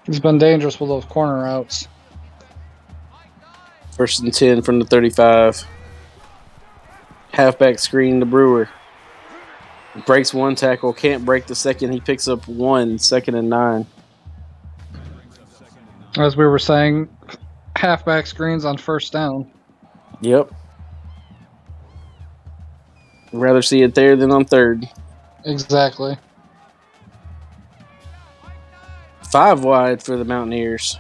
He's been dangerous with those corner routes. 1st and 10 from the 35. Halfback screen to Brewer. Breaks 1 tackle, can't break the second. He picks up 1, 2nd and 9. As we were saying, halfback screens on 1st down. Yep. Rather see it there than on 3rd. Exactly. 5 wide for the Mountaineers.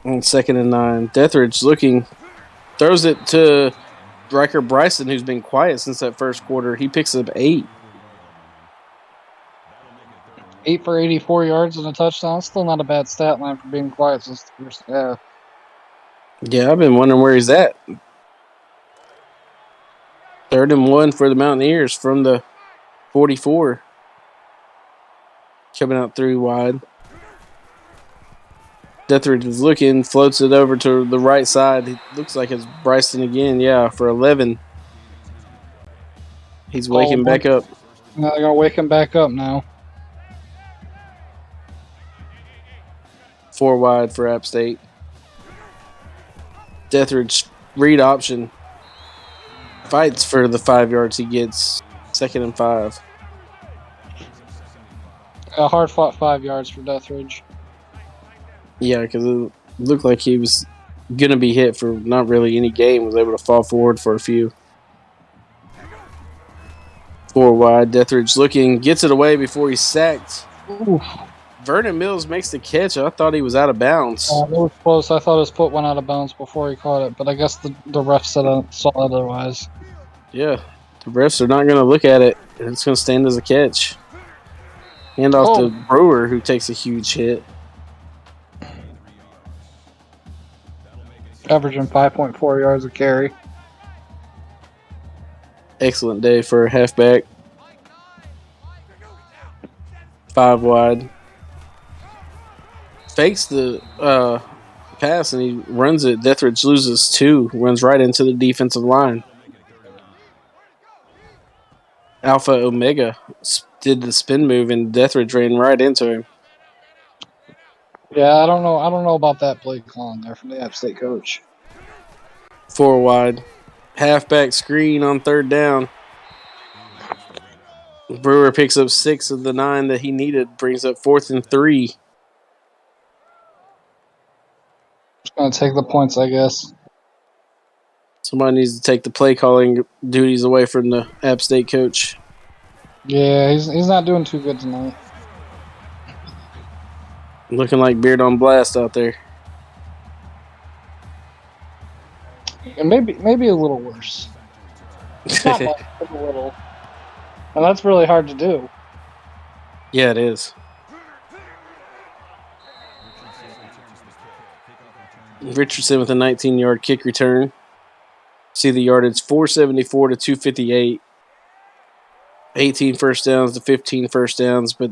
On 2nd and 9. Deathridge looking. Throws it to Riker Bryson, who's been quiet since that 1st quarter. He picks up 8. 8 for 84 yards and a touchdown. Still not a bad stat line for being quiet since the 1st half. Yeah, I've been wondering where he's at. 3rd and 1 for the Mountaineers from the 44. Coming out 3 wide. Deathridge was looking, floats it over to the right side. It looks like it's Bryson again, yeah, for 11. He's waking back up. Now they're gonna wake him back up now. 4 wide for App State. Deathridge, read option. Fights for the 5 yards he gets. 2nd and 5. A hard fought 5 yards for Deathridge. Yeah, because it looked like he was going to be hit for not really any game. Was able to fall forward for a few. 4 wide. Deathridge looking, gets it away before he's sacked. Oof. Vernon Mills makes the catch. I thought he was out of bounds. It was close. I thought his foot went out of bounds before he caught it, but I guess the ref saw otherwise. Yeah, the refs are not going to look at it. It's going to stand as a catch. Hand off to Brewer, who takes a huge hit. Averaging 5.4 yards a carry. Excellent day for a halfback. 5 wide. Fakes the pass and he runs it. Deathridge loses 2. Runs right into the defensive line. Alpha Omega did the spin move and Deathridge ran right into him. Yeah, I don't know about that play calling there from the App State coach. 4 wide. Halfback screen on 3rd down. Brewer picks up 6 of the 9 that he needed. Brings up 4th and 3. Just gonna take the points, I guess. Somebody needs to take the play calling duties away from the App State coach. Yeah, he's not doing too good tonight. Looking like Beard on Blast out there. And maybe a little worse. Not much, but a little. And that's really hard to do. Yeah, it is. Richardson with a 19-yard kick return. See the yardage, 474 to 258. 18 first downs to 15 first downs, but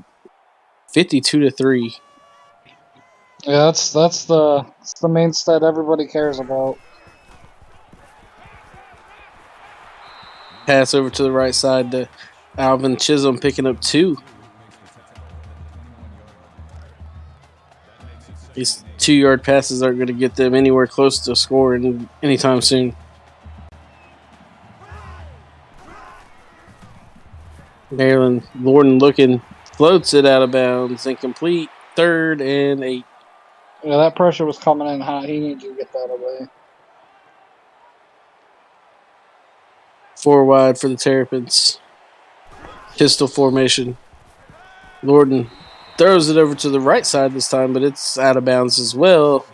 52 to 3. Yeah, that's the main stat everybody cares about. Pass over to the right side to Alvin Chisholm picking up 2. These 2-yard passes aren't going to get them anywhere close to scoring anytime soon. Maryland, Lorden looking, floats it out of bounds, incomplete. 3rd and 8. Yeah, that pressure was coming in hot. He needed to get that away. 4 wide for the Terrapins. Pistol formation. Lorden throws it over to the right side this time, but it's out of bounds as well.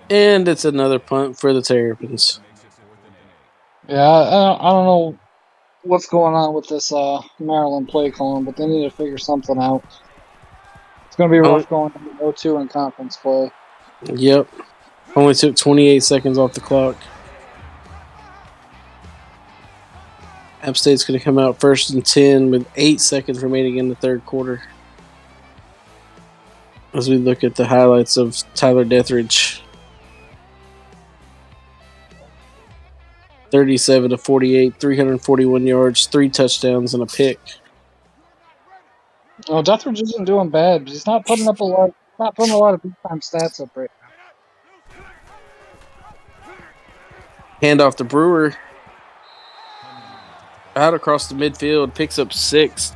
And it's another punt for the Terrapins. Yeah, I don't know what's going on with this Maryland play calling, but they need to figure something out. It's going to be rough going to 0-2 in conference play. Yep. Only took 28 seconds off the clock. App State's going to come out 1st and 10 with 8 seconds remaining in the 3rd quarter. As we look at the highlights of Tyler Deathridge. 37 to 48, 341 yards, 3 touchdowns, and a pick. Oh, Deathridge isn't doing bad, but he's not putting up a lot of big time stats up right now. Hand off to Brewer. Out across the midfield, picks up 6.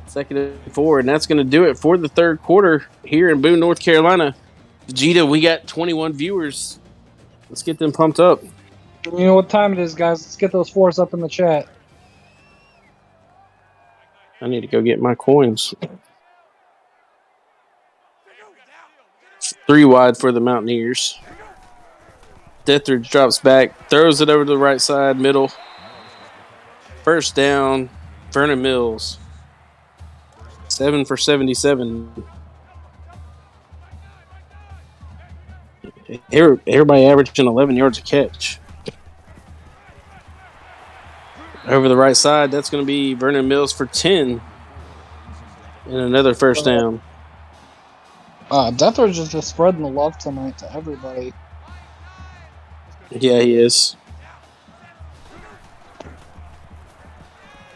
2nd and 4, and that's going to do it for the 3rd quarter here in Boone, North Carolina. Vegeta, we got 21 viewers. Let's get them pumped up. You know what time it is, guys. Let's get those 4s up in the chat. I need to go get my coins. 3 wide for the Mountaineers. Deathridge drops back, throws it over to the right side, middle. 1st down, Vernon Mills. 7 for 77. Everybody averaging 11 yards a catch. Over the right side, that's going to be Vernon Mills for 10. And another 1st down. Deathridge is just spreading the love tonight to everybody. Yeah, he is.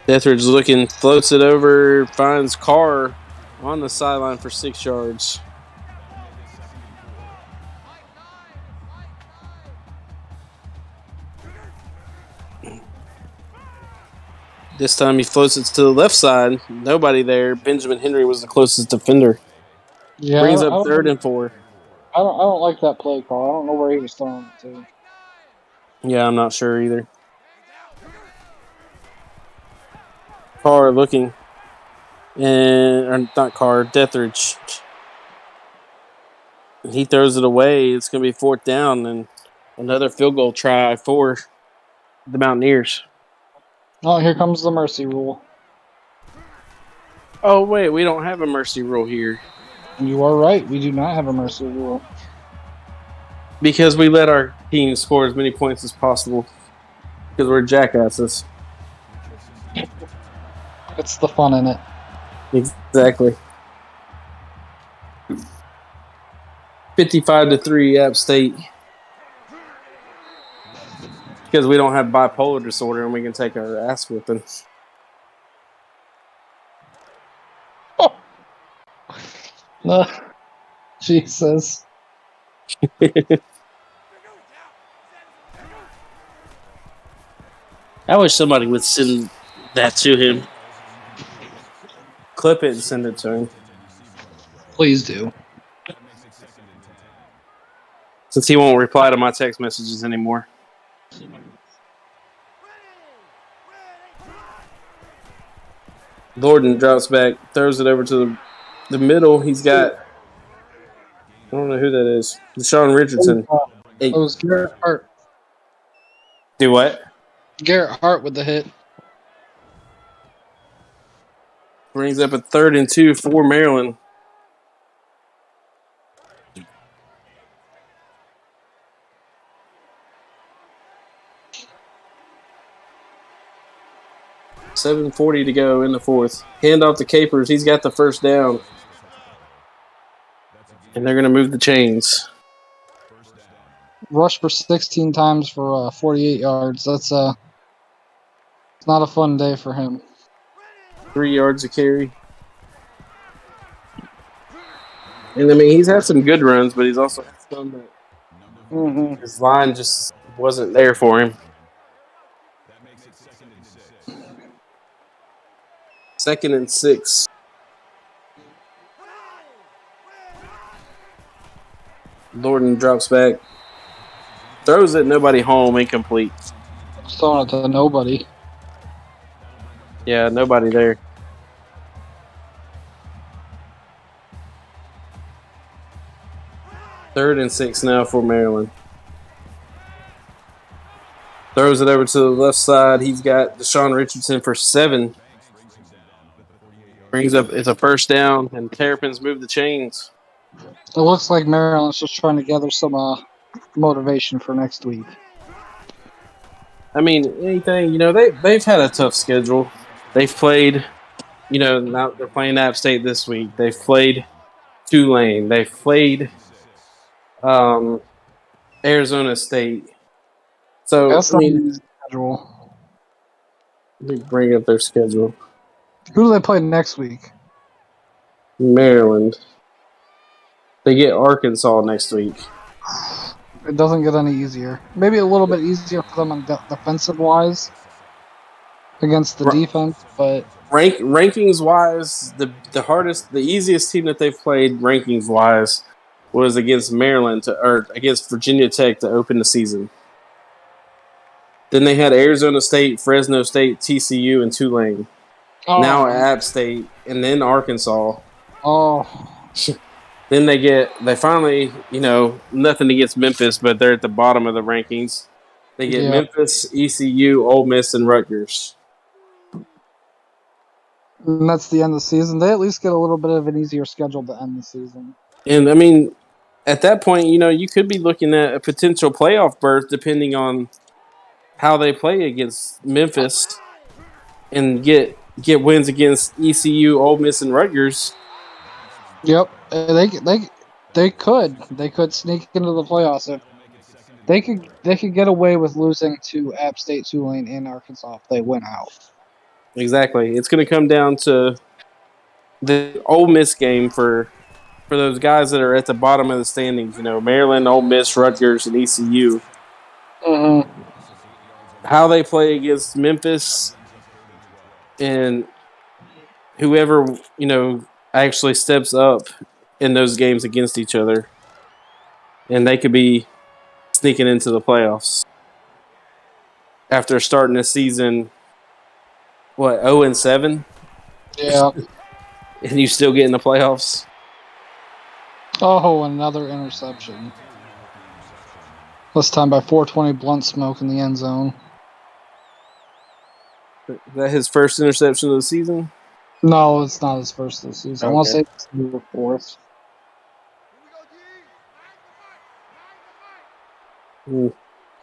Deathridge looking, floats it over, finds Carr on the sideline for 6 yards. This time he floats it to the left side. Nobody there. Benjamin Henry was the closest defender. Yeah, Brings up 3rd and 4. I don't like that play call. I don't know where he was throwing it to. Yeah, I'm not sure either. Carr looking. Or not Carr, Deathridge. He throws it away. It's going to be 4th down and another field goal try for the Mountaineers. Oh, here comes the mercy rule. Oh, wait, we don't have a mercy rule here. You are right. We do not have a mercy rule. Because we let our team score as many points as possible. Because we're jackasses. It's the fun in it. Exactly. 55-3 App State. Because we don't have bipolar disorder and we can take our ass whipping. Oh. Jesus. I wish somebody would send that to him. Clip it and send it to him. Please do. Since he won't reply to my text messages anymore. Gordon drops back, throws it over to the middle. He's got, I don't know who that is. Deshaun Richardson. It was Garrett Hart. Do what? Garrett Hart with the hit. Brings up a 3rd and 2 for Maryland. $7:40 to go in the 4th. Hand off to Capers. He's got the 1st down. And they're going to move the chains. Rushed for 16 times for 48 yards. That's it's not a fun day for him. 3 yards a carry. And I mean, he's had some good runs, but he's also had some that his line just wasn't there for him. 2nd and 6. Gordon drops back. Throws it, nobody home, incomplete. Throwing it to nobody. Yeah, nobody there. Third and 6 now for Maryland. Throws it over to the left side. He's got Deshaun Richardson for 7. Brings up, it's a 1st down, and Terrapins move the chains. It looks like Maryland's just trying to gather some motivation for next week. I mean, anything, they've had a tough schedule. They've played, now they're playing App State this week. They've played Tulane. They've played Arizona State. So, That's not the schedule. Let me bring up their schedule. Who do they play next week? Maryland. They get Arkansas next week. It doesn't get any easier. Maybe a little bit easier for them on defensive-wise against the defense, but... Rankings-wise, the easiest team that they've played rankings-wise was against Maryland or against Virginia Tech to open the season. Then they had Arizona State, Fresno State, TCU, and Tulane. Oh. Now App State, and then Arkansas. Oh. Then they finally, nothing against Memphis, but they're at the bottom of the rankings. They get Memphis, ECU, Ole Miss, and Rutgers. And that's the end of the season. They at least get a little bit of an easier schedule to end the season. And, I mean, at that point, you could be looking at a potential playoff berth depending on how they play against Memphis and get wins against ECU, Ole Miss, and Rutgers. Yep, They could sneak into the playoffs if they could get away with losing to App State, Tulane, and Arkansas if they win out. Exactly. It's going to come down to the Ole Miss game for those guys that are at the bottom of the standings. Maryland, Ole Miss, Rutgers, and ECU. Mm-hmm. How they play against Memphis and whoever actually steps up in those games against each other, and they could be sneaking into the playoffs after starting the season. What, 0-7? Yeah. And you still get in the playoffs? Oh, another interception. This time by 420 blunt smoke in the end zone. Is that his first interception of the season? No, it's not his first this season. I want to say it's the fourth.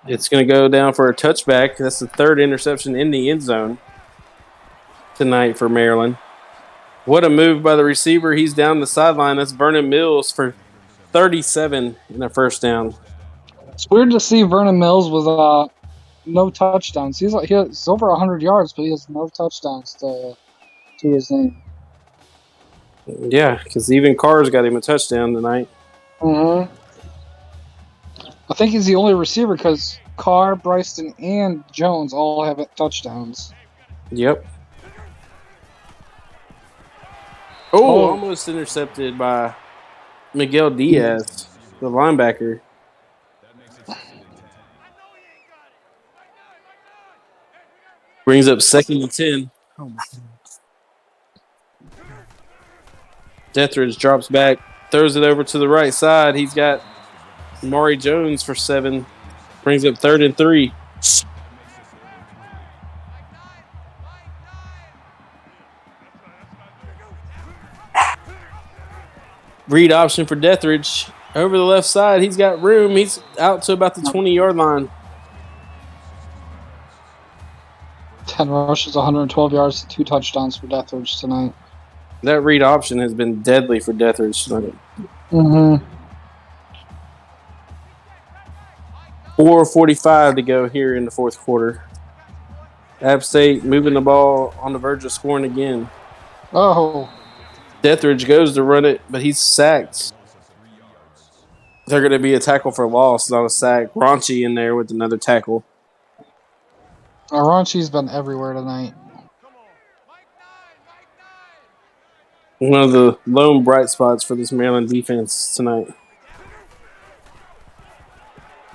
It's going to go down for a touchback. That's the third interception in the end zone tonight for Maryland. What a move by the receiver. He's down the sideline. That's Vernon Mills for 37 in a first down. It's weird to see Vernon Mills with no touchdowns. He's over 100 yards, but he has no touchdowns to his name. Yeah, because even Carr's got him a touchdown tonight. Mm-hmm. I think he's the only receiver because Carr, Bryson, and Jones all have touchdowns. Yep. Oh, almost intercepted by Miguel Diaz, the linebacker. Brings up 2nd and 10. Oh my God. Dethridge drops back, throws it over to the right side. He's got Maury Jones for 7. Brings up 3rd and 3. Read option for Dethridge. Over the left side, he's got room. He's out to about the 20-yard line. 10 rushes, 112 yards, 2 touchdowns for Dethridge tonight. That read option has been deadly for Dethridge tonight. Mm-hmm. 4:45 to go here in the fourth quarter. App State moving the ball on the verge of scoring again. Oh. Dethridge goes to run it, but he's sacked. They're going to be a tackle for loss, not a sack. Raunchy in there with another tackle. Raunchy's been everywhere tonight. One of the lone bright spots for this Maryland defense tonight.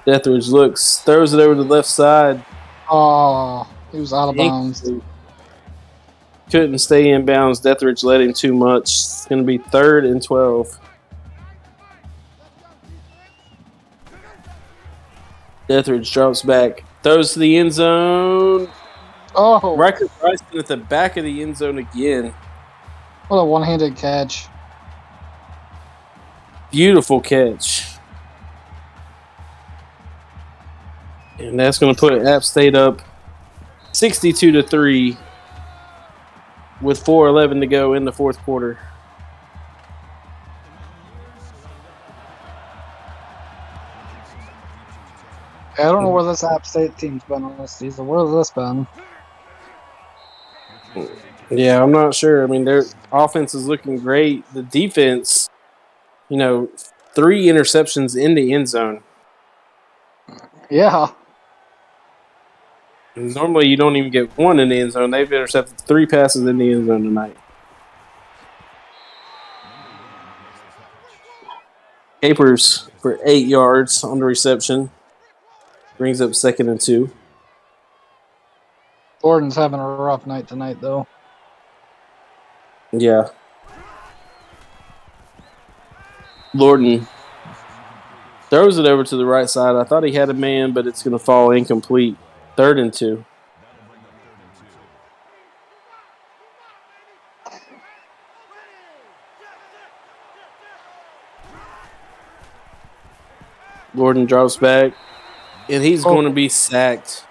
Dethridge looks, throws it over to the left side. Oh, he was out of bounds. Couldn't stay in bounds. Dethridge led him too much. It's going to be 3rd and 12. Dethridge drops back, throws to the end zone. Oh. Riker Bryson at the back of the end zone again. What a one-handed catch. Beautiful catch. And that's going to put App State up 62-3 with 4:11 to go in the fourth quarter. I don't know where this App State team's been on this season. Where has this been? Yeah, I'm not sure. I mean, their offense is looking great. The defense, 3 interceptions in the end zone. Yeah. Normally, you don't even get 1 in the end zone. They've intercepted 3 passes in the end zone tonight. Capers for 8 yards on the reception. Brings up 2nd and 2. Gordon's having a rough night tonight, though. Yeah. Lorden throws it over to the right side. I thought he had a man, but it's going to fall incomplete. 3rd and 2. Lorden drops back, and he's going to be sacked.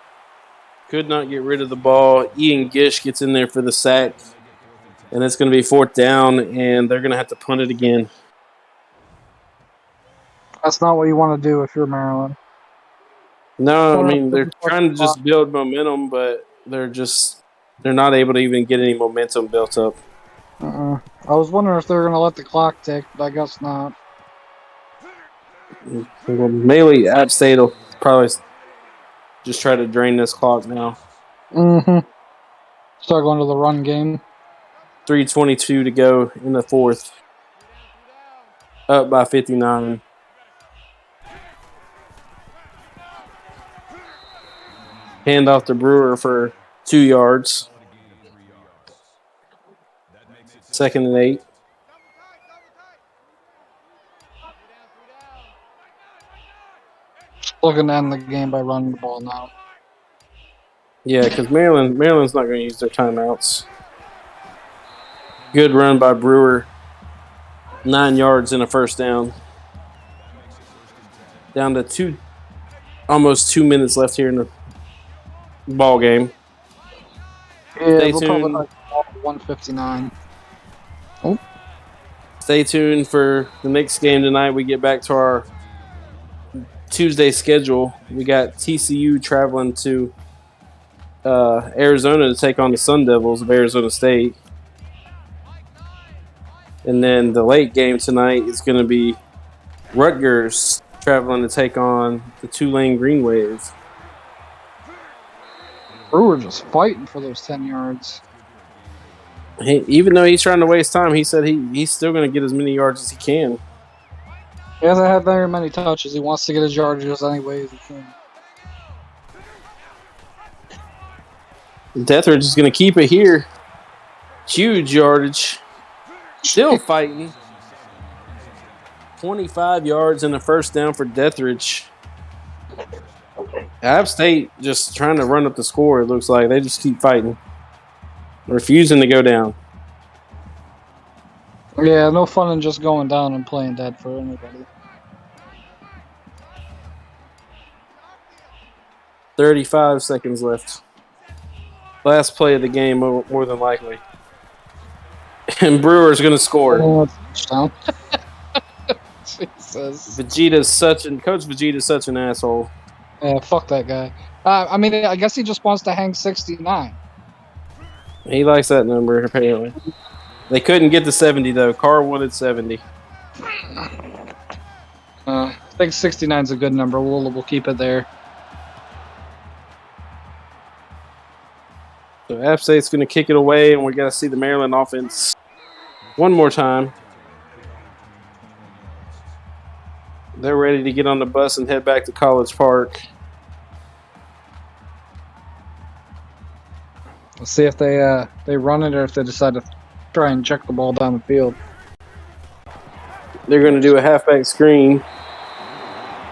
Could not get rid of the ball. Ian Gish gets in there for the sack, and it's going to be 4th down, and they're going to have to punt it again. That's not what you want to do if you're Maryland. No, I Well, mean they're trying to just build momentum, but they're not able to even get any momentum built up. I was wondering if they were going to let the clock tick, but I guess not. Well, mainly App State will probably just try to drain this clock now. Start going to the run game. 3:22 to go in the fourth. Up by 59. Hand off to Brewer for 2 yards. 2nd and 8. Looking to end the game by running the ball now. Yeah, because Maryland's not going to use their timeouts. Good run by Brewer. 9 yards and a first down. Down to almost 2 minutes left here in the ball game. Yeah, Stay we'll tuned. probably 159. Oh. Stay tuned for the next game tonight. We get back to our Tuesday schedule. We got TCU traveling to Arizona to take on the Sun Devils of Arizona State. And then the late game tonight is going to be Rutgers traveling to take on the Tulane Green Wave. Brewer just fighting for those 10 yards. Even though he's trying to waste time, he said he's still going to get as many yards as he can. He hasn't had very many touches. He wants to get his yards any way as he can. Deathridge is going to keep it here. Huge yardage. Still fighting. 25 yards and a first down for Deathridge. App State just trying to run up the score, it looks like. They just keep fighting. Refusing to go down. Yeah, no fun in just going down and playing dead for anybody. 35 seconds left. Last play of the game, more than likely. And Brewer's going to score. Oh, touchdown. Jesus. Coach Vegeta's such an asshole. Yeah, fuck that guy. I mean, I guess he just wants to hang 69. He likes that number, apparently. They couldn't get to 70, though. Carr wanted 70. I think 69 is a good number. We'll keep it there. So App State's going to kick it away, and we got to see the Maryland offense one more time. They're ready to get on the bus and head back to College Park. Let's see if they run it or if they decide to try and check the ball down the field. They're going to do a halfback screen,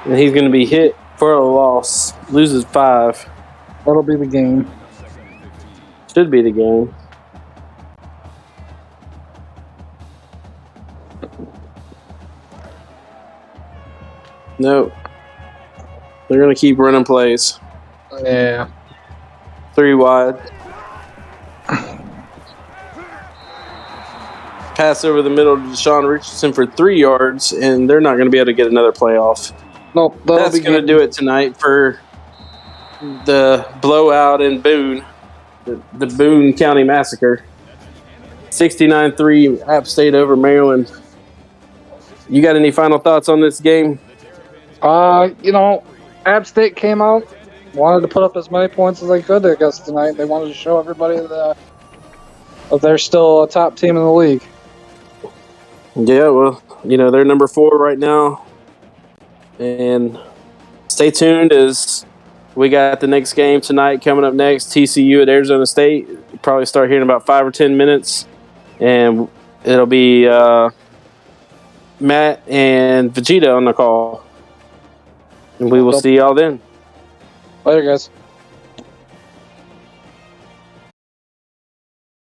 and he's going to be hit for a loss. Loses 5. That'll be the game. Should be the game. Nope. They're going to keep running plays. Yeah. 3 wide. Pass over the middle to Deshaun Richardson for 3 yards, and they're not going to be able to get another playoff. Nope. That's going to do it tonight for the blowout in Boone, the Boone County Massacre. 69-3 App State over Maryland. You got any final thoughts on this game? App State came out, wanted to put up as many points as they could, I guess, tonight. They wanted to show everybody that they're still a top team in the league. Yeah, well, they're number 4 right now. And stay tuned as we got the next game tonight coming up next, TCU at Arizona State. You'll probably start here in about 5 or 10 minutes. And it'll be Matt and Vegeta on the call. And we will see y'all then. Later, guys.